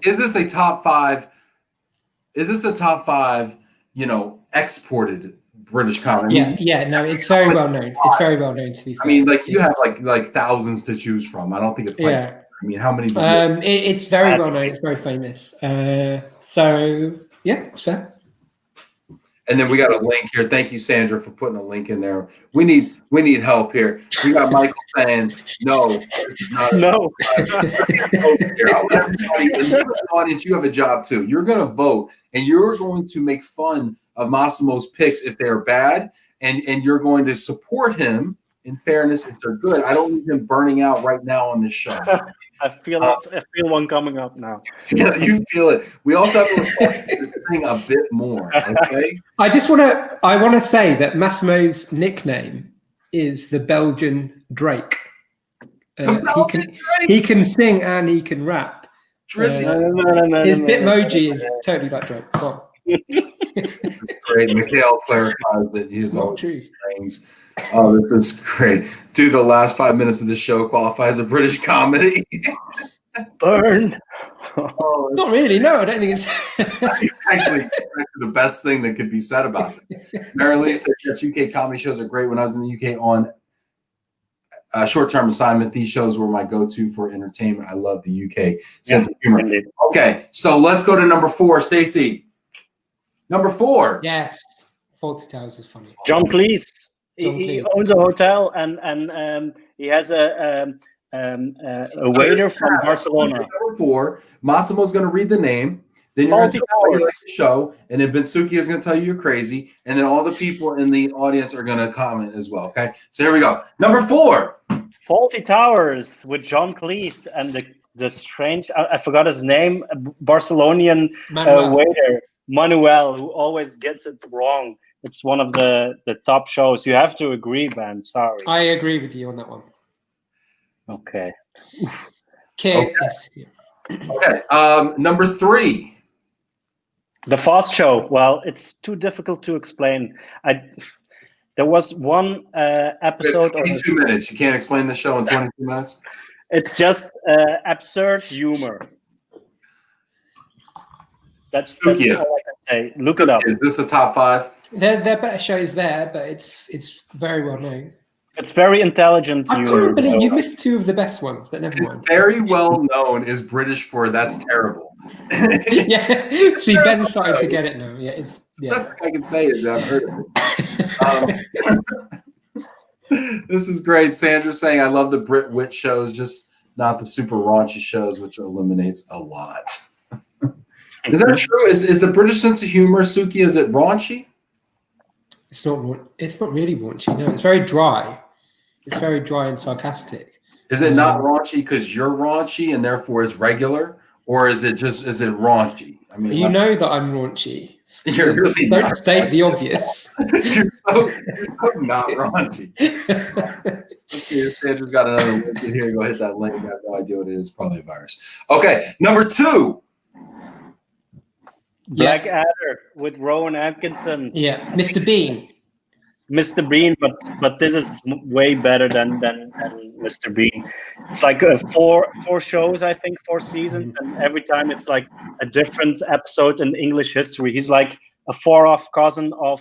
Is this a top 5? Is this a top 5? Exported British comedy. Yeah. No, it's very well known. It's very well known, to be fair. I mean, like you have like thousands to choose from. I don't think it's quite. Yeah. I mean, how many? It's very well known. It's very famous. So yeah, it's fair. And then we got a link here. Thank you, Sandra, for putting a link in there. We need help here. We got Michael saying no. This is not No. I want everybody in the audience. You have a job too. You're going to vote, and you're going to make fun of Massimo's picks if they're bad, and you're going to support him in fairness if they're good. I don't need him burning out right now on this show. I feel one coming up now. Yeah, you feel it. We also have to reflect this thing a bit more. Okay. I want to say that Massimo's nickname is the Belgian Drake. He can sing and he can rap. Drizzy. His Bitmoji is totally like Drake. Go on. Great. Mikhail clarifies that he's all true. things. Oh, this is great. Dude, the last 5 minutes of the show qualify as a British comedy. Burned. Not really. No, I don't think it's actually the best thing that could be said about it. Mary said, yes, UK comedy shows are great. When I was in the UK on a short-term assignment, these shows were my go-to for entertainment. I love the UK sense of humor. Indeed. Okay, so let's go to number 4. Stacey. Number 4. Yes. Fawlty Towers is funny. John Cleese. He owns a hotel and he has a waiter from Barcelona. Number 4. Massimo's going to read the name. Then you're going to the show, and then Ben Sookia is going to tell you you're crazy, and then all the people in the audience are going to comment as well. Okay, so here we go. Number 4. Fawlty Towers with John Cleese and the strange I forgot his name, Barcelonian waiter Manuel, who always gets it wrong. It's one of the top shows. You have to agree, Ben. Sorry. I agree with you on that one. Okay. Okay. Number 3. The Fast Show. Well, it's too difficult to explain. There was one episode. 22 minutes. You can't explain the show in 22 minutes? It's just absurd humor. That's all I can say. Look it up. Is this a top 5? There are better shows there, but it's very well known. It's very intelligent I humor. can't believe you missed 2 of the best ones, but never mind. Very well known is British for that's terrible. Yeah, see, Ben's starting to get it now. Yeah, the best thing I can say is that I've heard of it. This is great. Sandra's saying, I love the Brit wit shows, just not the super raunchy shows, which eliminates a lot. Is that true? Is the British sense of humor, Sookia, is it raunchy? It's not really raunchy. No, it's very dry. It's very dry and sarcastic. Is it not raunchy because you're raunchy and therefore it's regular, or is it raunchy? I mean, you know that I'm raunchy. You're really don't state the obvious. you're so not raunchy. Let's see if Andrew's got another link in here. Go hit that link. I have no idea what it is. Probably a virus. Okay, number 2. Blackadder with Rowan Atkinson. Yeah, Mr. Bean. Mr. Bean, but this is way better than Mr. Bean. It's like 4 shows, I think, 4 seasons, and every time it's like a different episode in English history. He's like a far-off cousin of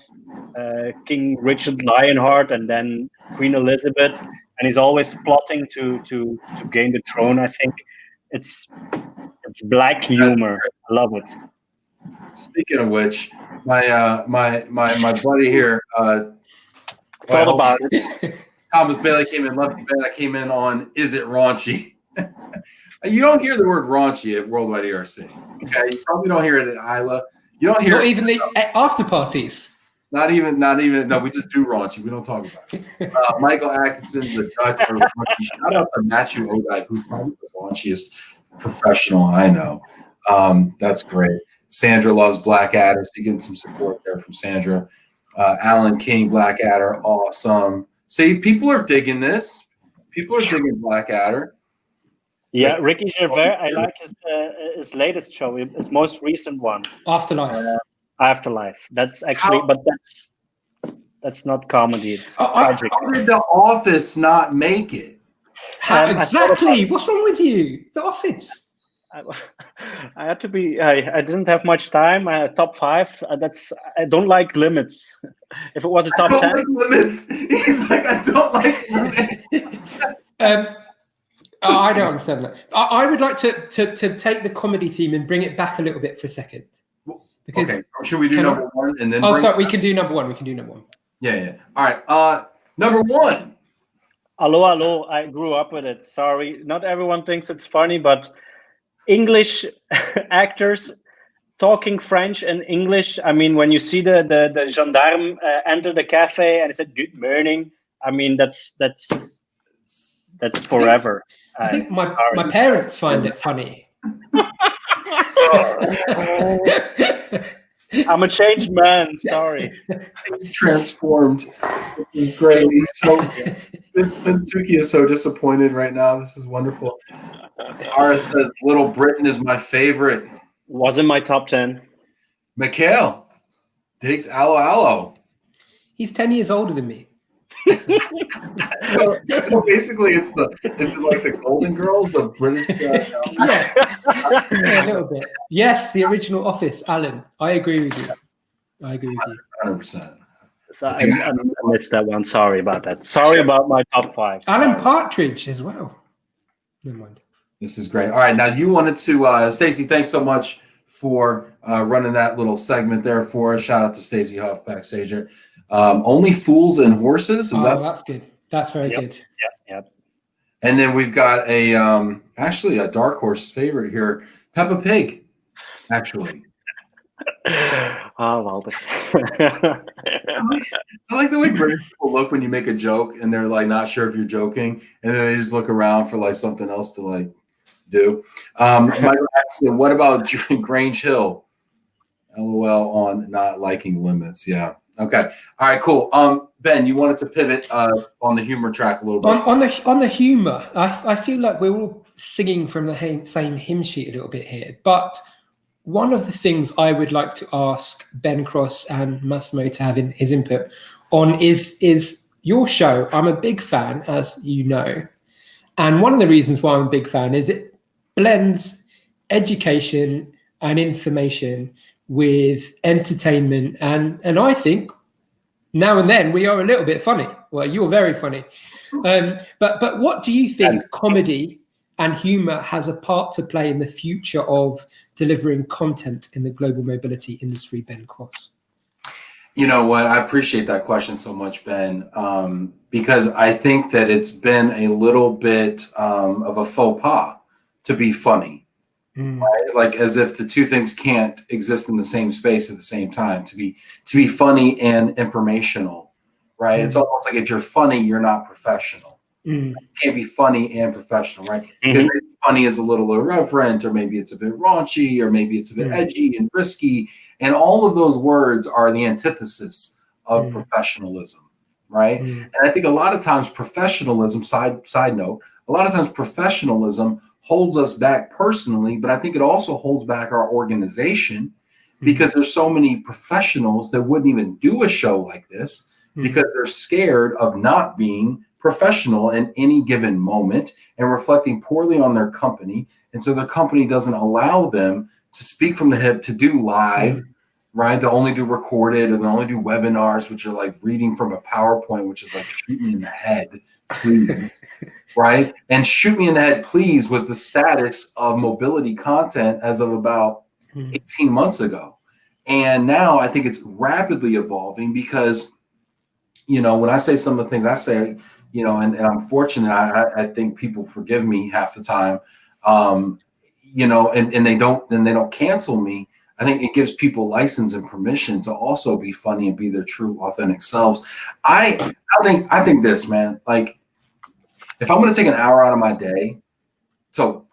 King Richard Lionheart and then Queen Elizabeth, and he's always plotting to gain the throne, I think. It's black humor. I love it. Speaking of which, my buddy here Thought about it. Thomas Bailey came in. Lefty Ben, I came in on Is It Raunchy? You don't hear the word raunchy at Worldwide ERC. Okay, you probably don't hear it at Isla. You don't hear not even the after parties. Not even. No, we just do raunchy. We don't talk about it. Michael Atkinson, the Dutch. Shout out to Matthew Odai, who's probably the raunchiest professional I know. That's great. Sandra loves Blackadder. So you getting some support there from Sandra. Alan King, Blackadder, awesome. See, people are digging this. People are digging Blackadder. Yeah, Ricky Gervais. I like his latest show, his most recent one. Afterlife. That's actually, but that's not comedy. It's tragic. How did The Office not make it? Exactly. What's wrong with you? The Office. I had to be. I didn't have much time. Top 5. I don't like limits. If it was a top 10, like limits. He's like, I don't like limits. I don't understand that. I would like to take the comedy theme and bring it back a little bit for a second. Because okay, should we do number 1 and then? Oh, sorry, we can do number 1. Yeah. All right. Number 1. Hello. I grew up with it. Sorry, not everyone thinks it's funny, but English actors talking French and English. I mean, when you see the gendarme enter the cafe and he said "Good morning," I mean that's forever. I think my parents find it funny. I'm a changed man. Sorry. He's transformed. This is great. He's so. Sookia is so disappointed right now. This is wonderful. Ara says Little Britain is my favorite. Was in my top 10. Mikhail digs Alo. He's 10 years older than me. So basically, it's like the Golden Girls of British. Yeah, a little bit. Yes, the original Office, Alan. I agree with you. 100%. So I missed that one. Sorry about that. Sorry about my top 5. Alan Partridge as well. Never mind. This is great. All right, now you wanted to, Stacey. Thanks so much for running that little segment there for us. Shout out to Stacey Huff backstage here. Only Fools and Horses. That's good. That's very good. Yep. And then we've got actually a dark horse favorite here, Peppa Pig. Actually. Oh well. I like the way British people look when you make a joke and they're like not sure if you're joking, and then they just look around for like something else to like do. Michael Axton, what about Grange Hill? LOL on not liking limits. Yeah. Okay. All right. Cool. Ben, you wanted to pivot on the humor track a little bit. On the humor, I feel like we're all singing from the same hymn sheet a little bit here. But one of the things I would like to ask Ben Cross and Massimo to have in his input on is your show. I'm a big fan, as you know. And one of the reasons why I'm a big fan is it blends education and information with entertainment, and I think now and then we are a little bit funny. Well, you're very funny, but what do you think comedy and humor has a part to play in the future of delivering content in the global mobility industry, Ben Cross? You know what? I appreciate that question so much, Ben, because I think that it's been a little bit of a faux pas to be funny. Right? Like as if the two things can't exist in the same space at the same time. To be funny and informational, right? It's almost like if you're funny, you're not professional. You can't be funny and professional, right? Because maybe funny is a little irreverent, or maybe it's a bit raunchy, or maybe it's a bit edgy and risky, and all of those words are the antithesis of professionalism, right? And I think a lot of times professionalism, side note, a lot of times professionalism holds us back personally, but I think it also holds back our organization because there's so many professionals that wouldn't even do a show like this because they're scared of not being professional in any given moment and reflecting poorly on their company. And so their company doesn't allow them to speak from the hip, to do live, right? They only do recorded, and they only do webinars, which are like reading from a PowerPoint, which is like shooting in the head please, right? And shoot me in the head, please, was the status of mobility content as of about 18 months ago. And now I think it's rapidly evolving because, you know, when I say some of the things I say, you know, and I'm fortunate, I think people forgive me half the time, you know, and they don't cancel me. I think it gives people license and permission to also be funny and be their true, authentic selves. I think this, man, like, if I'm going to take an hour out of my day to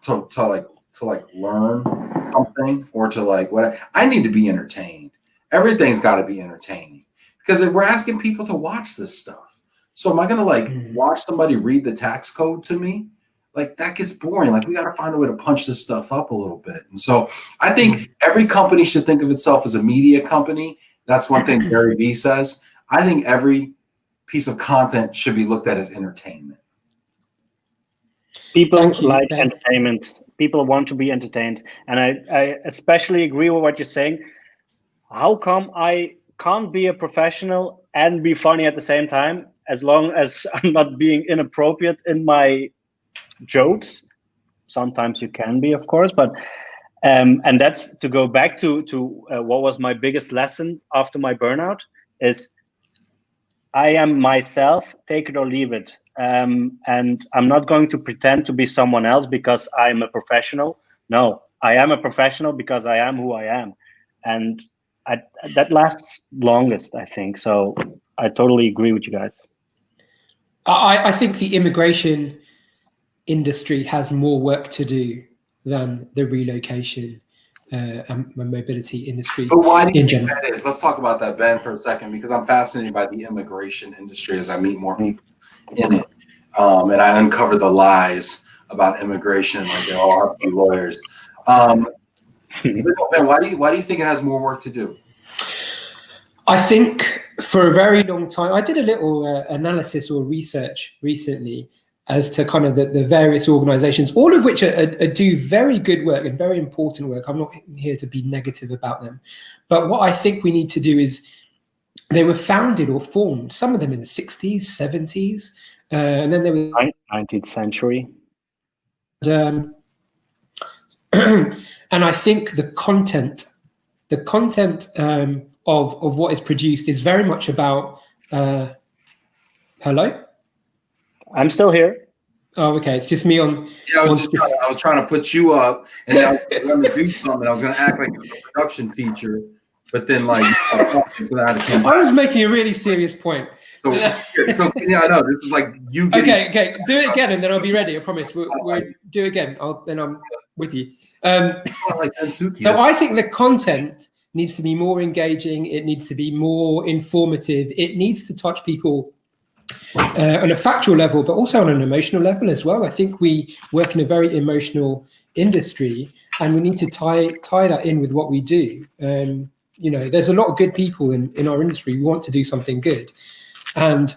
learn something or to like what I need to be entertained. Everything's got to be entertaining because we're asking people to watch this stuff. So am I going to like watch somebody read the tax code to me? Like that gets boring. Like we got to find a way to punch this stuff up a little bit. And so I think every company should think of itself as a media company. That's one thing Gary Vee says. I think every piece of content should be looked at as entertainment. People like entertainment. People want to be entertained. And I especially agree with what you're saying. How come I can't be a professional and be funny at the same time, as long as I'm not being inappropriate in my jokes? Sometimes you can be, of course, but and that's to go back to what was my biggest lesson after my burnout is I am myself, take it or leave it. And I'm not going to pretend to be someone else because I'm a professional. No, I am a professional because I am who I am. And that lasts longest, I think. So I totally agree with you guys. I think the immigration industry has more work to do than the relocation and mobility industry. But why do you think that is? Let's talk about that, Ben, for a second, because I'm fascinated by the immigration industry as I meet more people in it. And I uncover the lies about immigration, like they all have to be lawyers. Ben, why do you think it has more work to do? I think for a very long time, I did a little analysis or research recently as to kind of the various organizations, all of which do very good work and very important work. I'm not here to be negative about them. But what I think we need to do is they were founded or formed, some of them in the 60s, 70s, and then they were 19th century. And I think the content of what is produced is very much about hello? I'm still here. Oh, okay. It's just me on. Yeah, I was trying to put you up, and I was going to do something. I was going to act like it was a production feature, but then like I was making a really serious point. So yeah, I know this is like you. Okay. Do it again, and then I'll be ready. I promise. We'll do it again. Then I'm with you. So I think the content needs to be more engaging. It needs to be more informative. It needs to touch people on a factual level, but also on an emotional level as well. I think we work in a very emotional industry, and we need to tie that in with what we do. You know, there's a lot of good people in our industry who want to do something good, and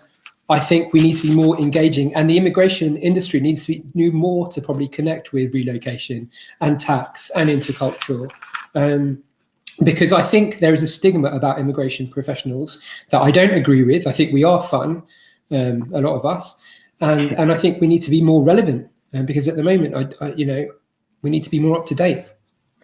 I think we need to be more engaging. And the immigration industry needs to do more to probably connect with relocation and tax and intercultural. Because I think there is a stigma about immigration professionals that I don't agree with. I think we are fun, a lot of us, and I think we need to be more relevant. Because at the moment, we need to be more up to date.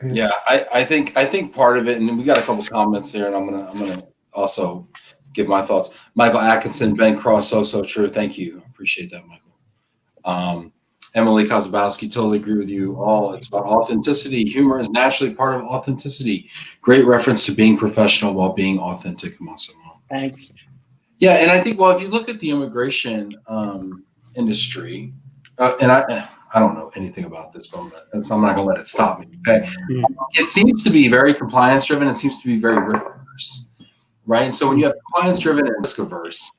Yeah, I think part of it, and we got a couple comments here, and I'm gonna also give my thoughts. Michael Atkinson, Ben Cross, so true. Thank you, appreciate that, Michael. Emily Kozabowski, totally agree with you all. It's about authenticity. Humor is naturally part of authenticity. Great reference to being professional while being authentic, Massimo. Thanks. Yeah, and I think, well, if you look at the immigration industry, and I don't know anything about this, so I'm not going to let it stop me, okay? It seems to be very compliance-driven. It seems to be very risk-averse, right? And so when you have compliance-driven and risk-averse,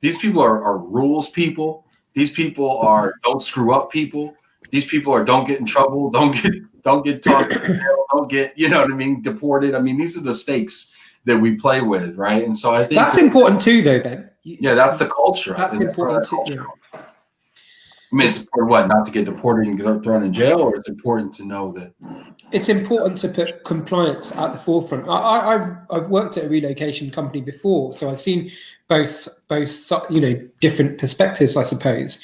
these people are rules people. These people are don't screw up people. These people are don't get in trouble, don't get tossed in jail, don't get, you know what I mean, deported. I mean, these are the stakes that we play with, right? And so I think that's important too, though, Ben. Yeah, that's the culture. That's important too. I mean, it's important what, not to get deported and get thrown in jail, or it's important to know that it's important to put compliance at the forefront. I've worked at a relocation company before, so I've seen both different perspectives, I suppose.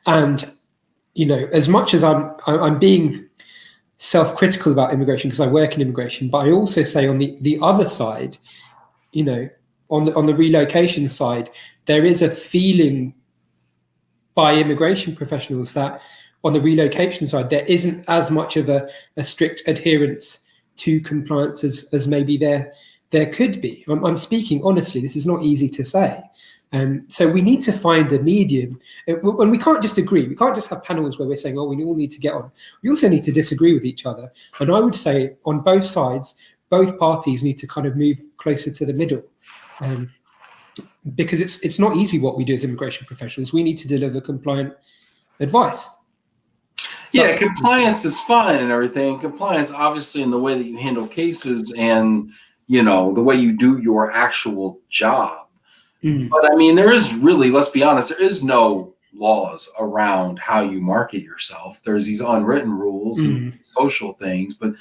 And as much as I'm being self-critical about immigration because I work in immigration, but I also say on the other side, on the relocation side, there is a feeling by immigration professionals that on the relocation side, there isn't as much of a strict adherence to compliance as maybe there could be. I'm speaking honestly, this is not easy to say. So we need to find a medium, and we can't just agree. We can't just have panels where we're saying, oh, we all need to get on. We also need to disagree with each other. And I would say on both sides, both parties need to kind of move closer to the middle. Because it's not easy what we do as immigration professionals. We need to deliver compliant advice. Yeah, compliance is fine and everything. Compliance, obviously, in the way that you handle cases and, the way you do your actual job. But I mean, there is really, let's be honest, there is no laws around how you market yourself. There's these unwritten rules and social things, but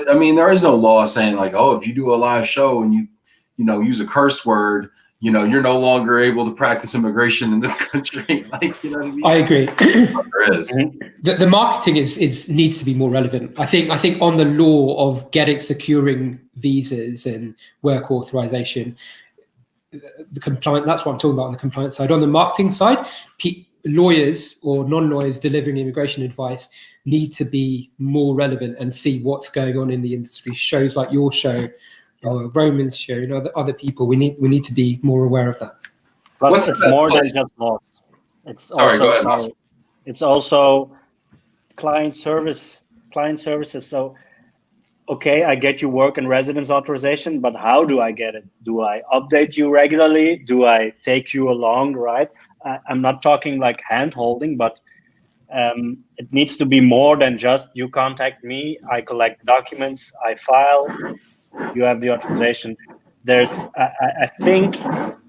I mean, there is no law saying like, oh, if you do a live show and you use a curse word, you're no longer able to practice immigration in this country. Like, what I mean? I agree. There is. The marketing needs to be more relevant. I think on the law of securing visas and work authorization, the compliance, that's what I'm talking about on the compliance side. On the marketing side, lawyers or non-lawyers delivering immigration advice need to be more relevant and see what's going on in the industry. Shows like your show, or Roman's show, other people. We need to be more aware of that. Plus, it's more than just laws. It's also it's also client services. So, okay, I get you work and residence authorization, but how do I get it? Do I update you regularly? Do I take you along, right? I'm not talking like hand holding, but it needs to be more than just you contact me, I collect documents, I file, you have the authorization. There's, I think,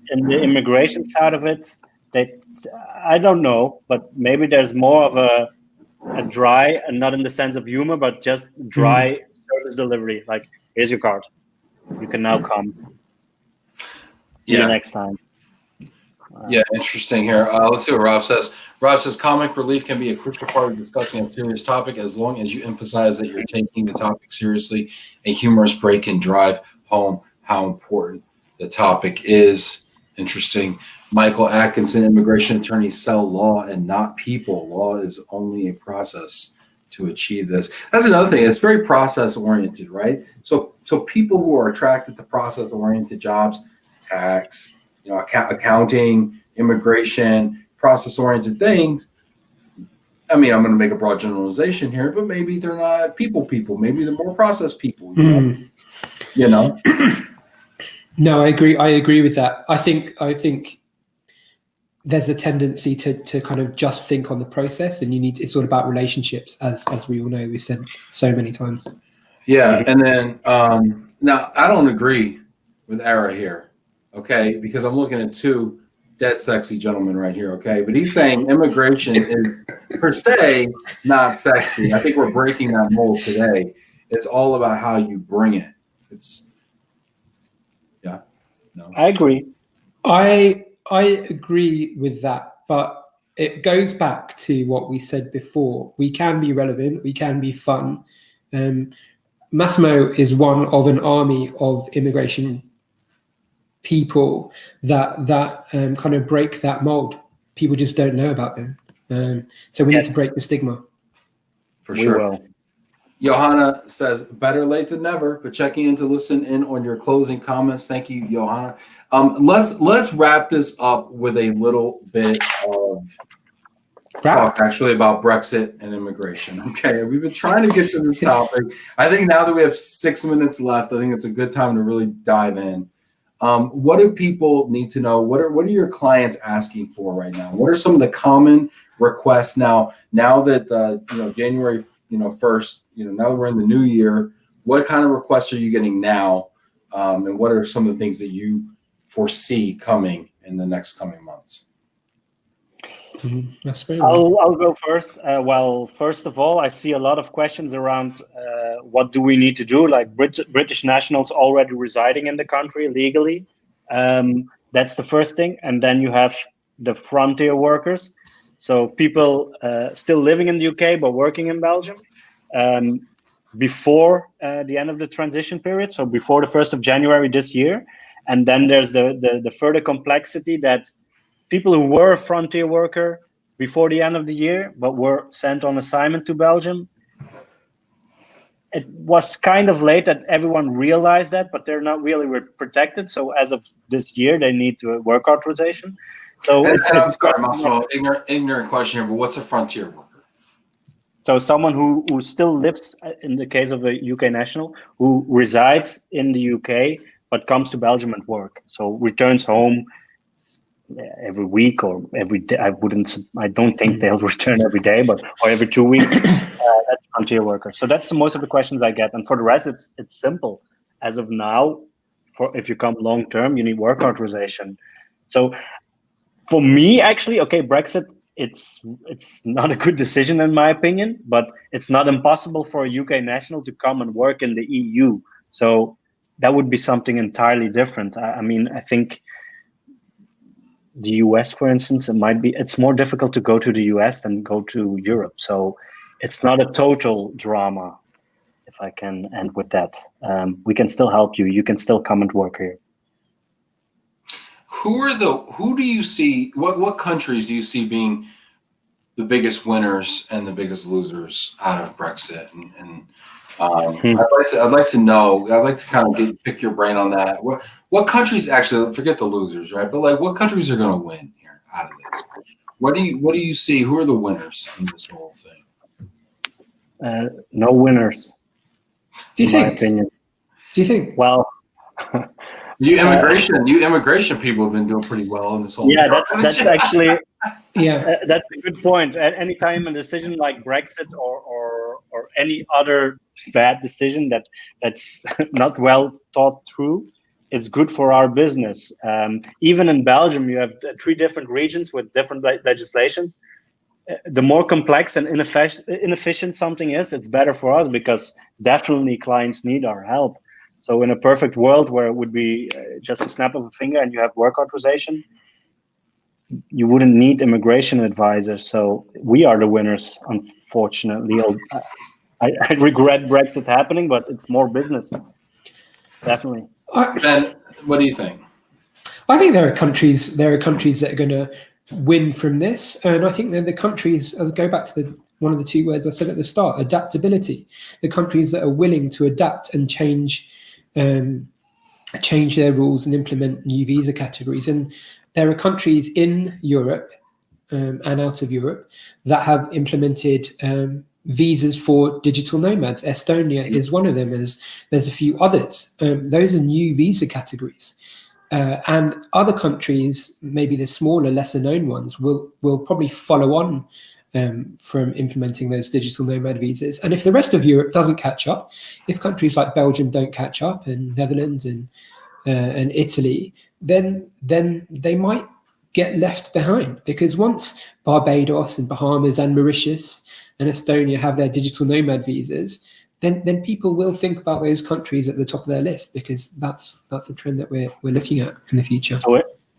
in the immigration side of it, that I don't know, but maybe there's more of a dry, and not in the sense of humor, but just dry service delivery. Like, here's your card, you can now come. See you next time. Yeah, interesting here. Let's see what Rob says. Rob says, comic relief can be a crucial part of discussing a serious topic as long as you emphasize that you're taking the topic seriously. A humorous break can drive home how important the topic is. Interesting. Michael Atkinson, immigration attorneys sell law and not people. Law is only a process to achieve this. That's another thing. It's very process-oriented, right? So people who are attracted to process-oriented jobs, tax, accounting, immigration, process-oriented things. I mean, I'm going to make a broad generalization here, but maybe they're not people. Maybe they're more process people. You know. No, I agree. I agree with that. I think there's a tendency to kind of just think on the process, and it's all about relationships, as we all know. We've said so many times. Yeah, and then now I don't agree with Ara here. Okay, because I'm looking at two dead sexy gentlemen right here, okay? But he's saying immigration is per se not sexy. I think we're breaking that mold today. It's all about how you bring it. I agree. I agree with that, but it goes back to what we said before. We can be relevant, we can be fun. Massimo is one of an army of immigration people that kind of break that mold. People just don't know about them. So we need to break the stigma. For sure. Johanna says, better late than never, but checking in to listen in on your closing comments. Thank you, Johanna. Let's wrap this up with a little bit of talk actually about Brexit and immigration. Okay, we've been trying to get to this topic. I think now that we have 6 minutes left, I think it's a good time to really dive in. What do people need to know? What are your clients asking for right now? What are some of the common requests now that January 1st, now that we're in the new year, what kind of requests are you getting now? And what are some of the things that you foresee coming in the next coming months? That's very I'll go first. Well, first of all, I see a lot of questions around what do we need to do, like British nationals already residing in the country legally. That's the first thing. And then you have the frontier workers. So people still living in the UK but working in Belgium before the end of the transition period, so before the 1st of January this year. And then there's the further complexity that people who were a frontier worker before the end of the year, but were sent on assignment to Belgium. It was kind of late that everyone realized that, but they're not really protected. So as of this year, they need to work authorization. So I'm sorry, Massimo, ignorant question here, but what's a frontier worker? So someone who still lives, in the case of a UK national, who resides in the UK, but comes to Belgium and work. So returns home every week or every day. I don't think they'll return every day, or every 2 weeks. That's frontier worker. So that's most of the questions I get. And for the rest, it's simple. As of now, if you come long term, you need work authorization. So for me, actually, okay, Brexit, it's not a good decision in my opinion, but it's not impossible for a UK national to come and work in the EU. So that would be something entirely different. I mean, I think the US, for instance, it's more difficult to go to the US than go to Europe. So it's not a total drama, if I can end with that. We can still help you. You can still come and work here. Who do you see, what countries do you see being the biggest winners and the biggest losers out of Brexit? I'd like to know, I'd like to kind of pick your brain on that. What countries, actually, forget the losers, right? But like, what countries are going to win here out of this? What do you see? Who are the winners in this whole thing? No winners. Do you think? My opinion. Do you think? Well, you immigration people have been doing pretty well in this whole. Yeah, that's actually Yeah, that's a good point. At any time a decision like Brexit or any other bad decision that's not well thought through, it's good for our business. Even in Belgium, you have 3 different regions with different legislations. The more complex and inefficient something is, it's better for us because definitely clients need our help. So in a perfect world where it would be just a snap of a finger and you have work authorization, you wouldn't need immigration advisors. So we are the winners, unfortunately. I regret Brexit happening, but it's more business. Definitely. Ben, what do you think? I think there are countries that are going to win from this, and I think that the countries, I'll go back to one of the 2 words I said at the start, adaptability. The countries that are willing to adapt and change their rules and implement new visa categories. And there are countries in Europe and out of Europe that have implemented visas for digital nomads. Estonia is one of them. There's a few others. Those are new visa categories. And other countries, maybe the smaller, lesser known ones, will probably follow on from implementing those digital nomad visas. And if the rest of Europe doesn't catch up, if countries like Belgium don't catch up, and Netherlands and Italy, then they might get left behind, because once Barbados and Bahamas and Mauritius and Estonia have their digital nomad visas, then people will think about those countries at the top of their list, because that's the trend that we're looking at in the future.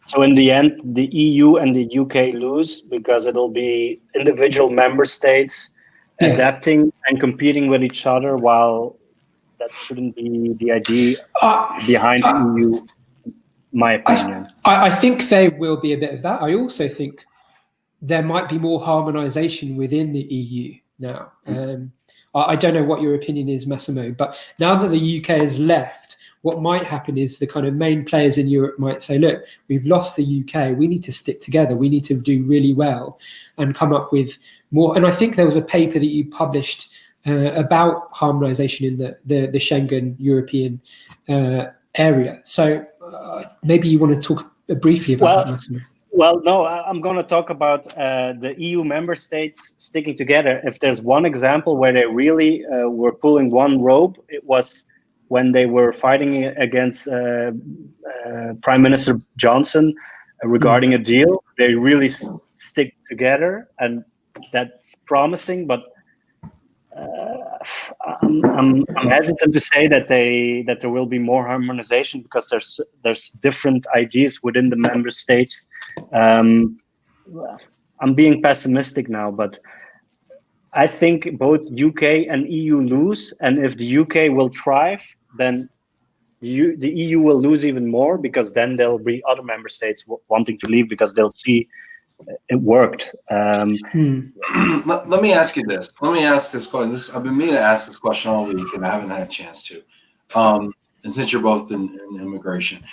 So in the end, the EU and the UK lose because it'll be individual member states adapting and competing with each other, while that shouldn't be the idea behind the EU, my opinion. I think there will be a bit of that. I also think there might be more harmonization within the EU now. I don't know what your opinion is, Massimo, but now that the UK has left, what might happen is the kind of main players in Europe might say, look, we've lost the UK. We need to stick together. We need to do really well and come up with more. And I think there was a paper that you published about harmonization in the Schengen European area. So maybe you want to talk briefly about that, Massimo. Well, no, I'm going to talk about the EU member states sticking together. If there's one example where they really were pulling one rope, it was when they were fighting against Prime Minister Johnson regarding a deal. They really stick together, and that's promising. But I'm hesitant to say that there will be more harmonization, because there's different ideas within the member states. I'm being pessimistic now, but I think both UK and EU lose, and if the UK will thrive, then the EU will lose even more, because then there'll be other member states wanting to leave because they'll see it worked. Let me ask you this. Let me ask this question. I've been meaning to ask this question all week, and I haven't had a chance to. And since you're both in immigration,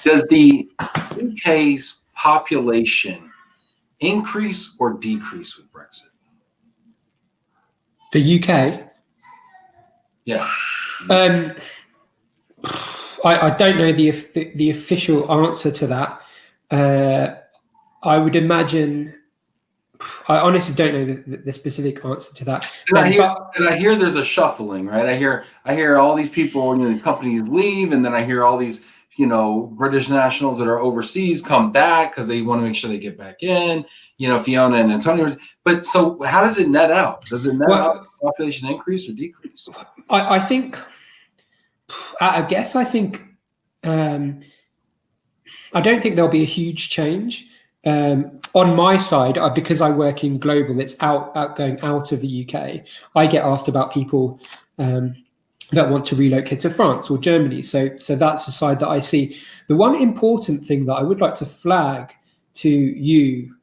does the UK's population increase or decrease with Brexit? The UK? Yeah. I don't know the official answer to that. I would imagine. I honestly don't know the specific answer to that. I hear there's a shuffling, right? I hear all these people, these companies leave, and then I hear all these, British nationals that are overseas come back because they want to make sure they get back in. Fiona and Antonio. But so, how does it net out? Does it net out population increase or decrease? I think. I guess I think. I don't think there'll be a huge change. On my side, because I work in global, it's going out of the UK. I get asked about people that want to relocate to France or Germany. So that's the side that I see. The one important thing that I would like to flag to you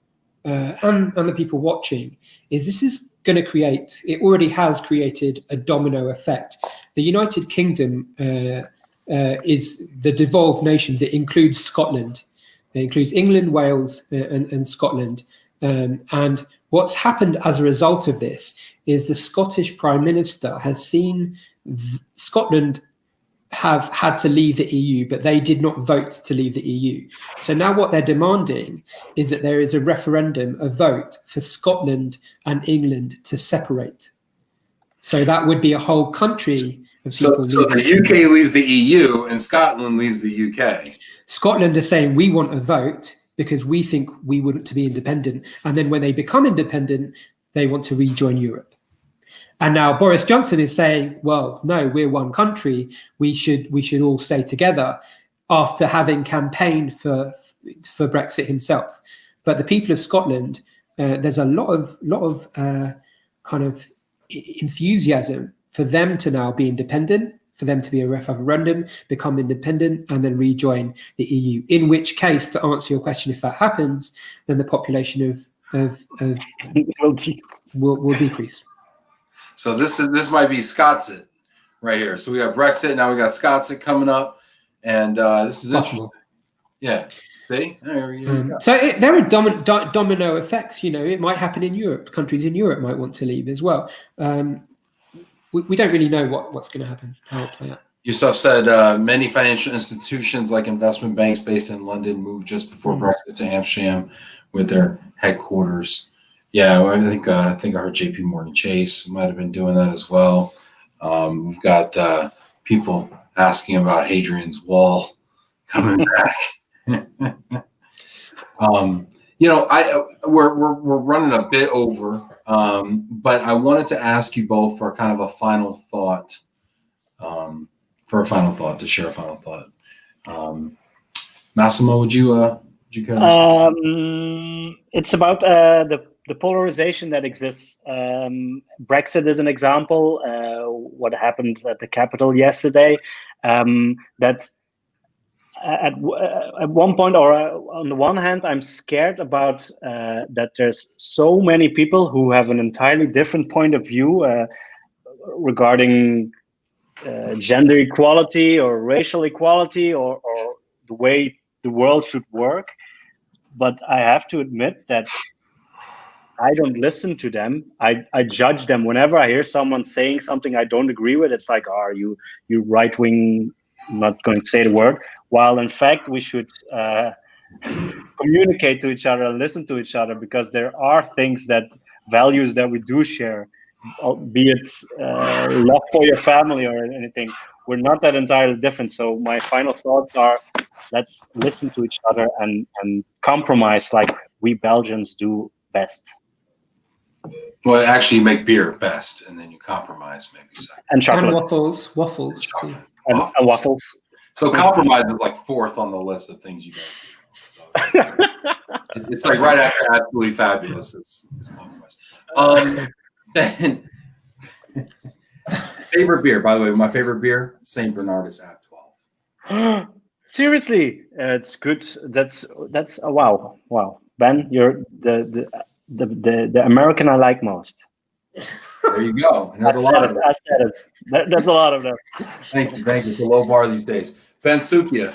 and the people watching is this is going to create, it already has created a domino effect. The United Kingdom is the devolved nations. It includes Scotland. It includes England, Wales, and Scotland. And what's happened as a result of this is the Scottish Prime Minister has seen Scotland have had to leave the EU, but they did not vote to leave the EU. So now what they're demanding is that there is a referendum, a vote for Scotland and England to separate. So that would be a whole country of people. So the UK leaves the EU and Scotland leaves the UK. Scotland are saying we want a vote because we think we want to be independent. And then when they become independent, they want to rejoin Europe. And now Boris Johnson is saying, well, no, we're one country. We should all stay together, after having campaigned for Brexit himself. But the people of Scotland, there's a lot of kind of enthusiasm for them to now be independent, for them to be a referendum, become independent, and then rejoin the EU. In which case, to answer your question, if that happens, then the population will decrease. So this might be Scotsit right here. So we got Brexit, now we got Scotsit coming up, and this is possible. Yeah. See? There are domino effects. It might happen in Europe. Countries in Europe might want to leave as well. We don't really know what's going to happen, how it'll play out. Yusuf said many financial institutions like investment banks based in London moved just before Brexit to Amsterdam with their headquarters. Yeah, I think I heard JP Morgan Chase might have been doing that as well. We've got people asking about Hadrian's Wall coming back. We're running a bit over, but I wanted to ask you both for kind of a final thought. To share a final thought. Massimo, would you care to it's about the polarization that exists. Brexit is an example. What happened at the Capitol yesterday, that at one point, or on the one hand, I'm scared about that there's so many people who have an entirely different point of view regarding gender equality or racial equality or the way the world should work. But I have to admit that I don't listen to them. I judge them whenever I hear someone saying something I don't agree with. It's like, are you right wing? I'm not going to say the word. While in fact we should communicate to each other and listen to each other, because there are values that we do share, be it love for your family or anything. We're not that entirely different. So my final thoughts are, let's listen to each other and compromise like we Belgians do best. Well, actually, you make beer best, and then you compromise maybe second. And chocolate. And waffles too. And waffles. So compromise is like fourth on the list of things you guys do. So it's like right after Absolutely Fabulous is compromise. Then favorite beer, by the way, my favorite beer, St. Bernardus at 12. Seriously, it's good. That's wow. Ben, you're the American I like most. There you go. And there's a lot of them. I said it. That's a lot of them. Thank you. It's a low bar these days. Ben, Sookia.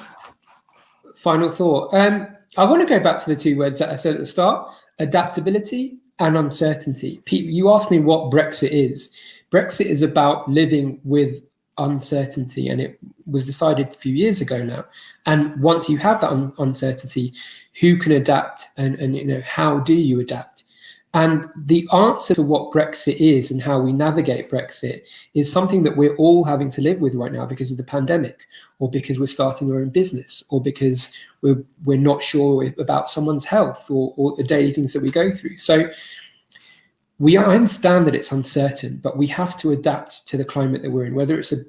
Final thought. I want to go back to the two words that I said at the start: adaptability and uncertainty. Pete, you asked me what Brexit is. Brexit is about living with uncertainty, and it was decided a few years ago now. And once you have that uncertainty, who can adapt, and how do you adapt? And the answer to what Brexit is and how we navigate Brexit is something that we're all having to live with right now because of the pandemic, or because we're starting our own business, or because we're not sure about someone's health, or the daily things that we go through. So I understand that it's uncertain, but we have to adapt to the climate that we're in, whether it's a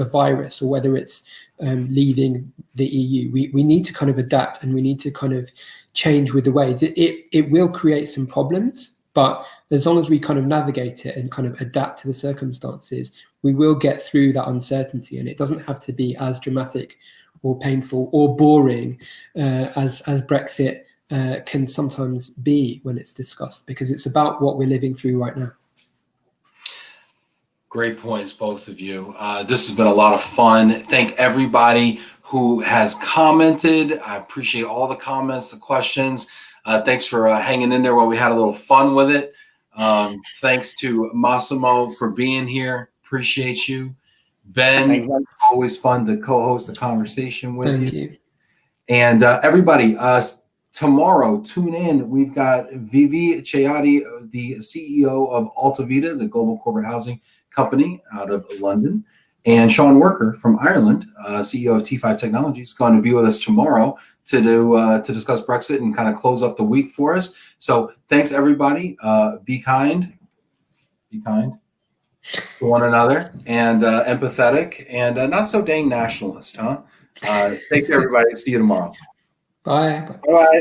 virus or whether it's leaving the EU. We need to kind of adapt, and we need to kind of change with the ways. It will create some problems, but as long as we kind of navigate it and kind of adapt to the circumstances, we will get through that uncertainty. And it doesn't have to be as dramatic or painful or boring as Brexit can sometimes be when it's discussed, because it's about what we're living through right now. Great points, both of you. This has been a lot of fun. Thank everybody who has commented. I appreciate all the comments, the questions. Thanks for hanging in there while we had a little fun with it. Thanks to Massimo for being here. Appreciate you. Ben, always fun to co-host a conversation with Thank you. And everybody, tomorrow, tune in. We've got Vivi Chayati, the CEO of Alta Vita, the global corporate housing company out of London, and Sean Worker from Ireland, CEO of T5 Technologies, going to be with us tomorrow to discuss Brexit and kind of close up the week for us. So thanks, everybody. Be kind to one another, and empathetic, and not so dang nationalist, huh? Thank you, everybody. See you tomorrow. Bye. All right.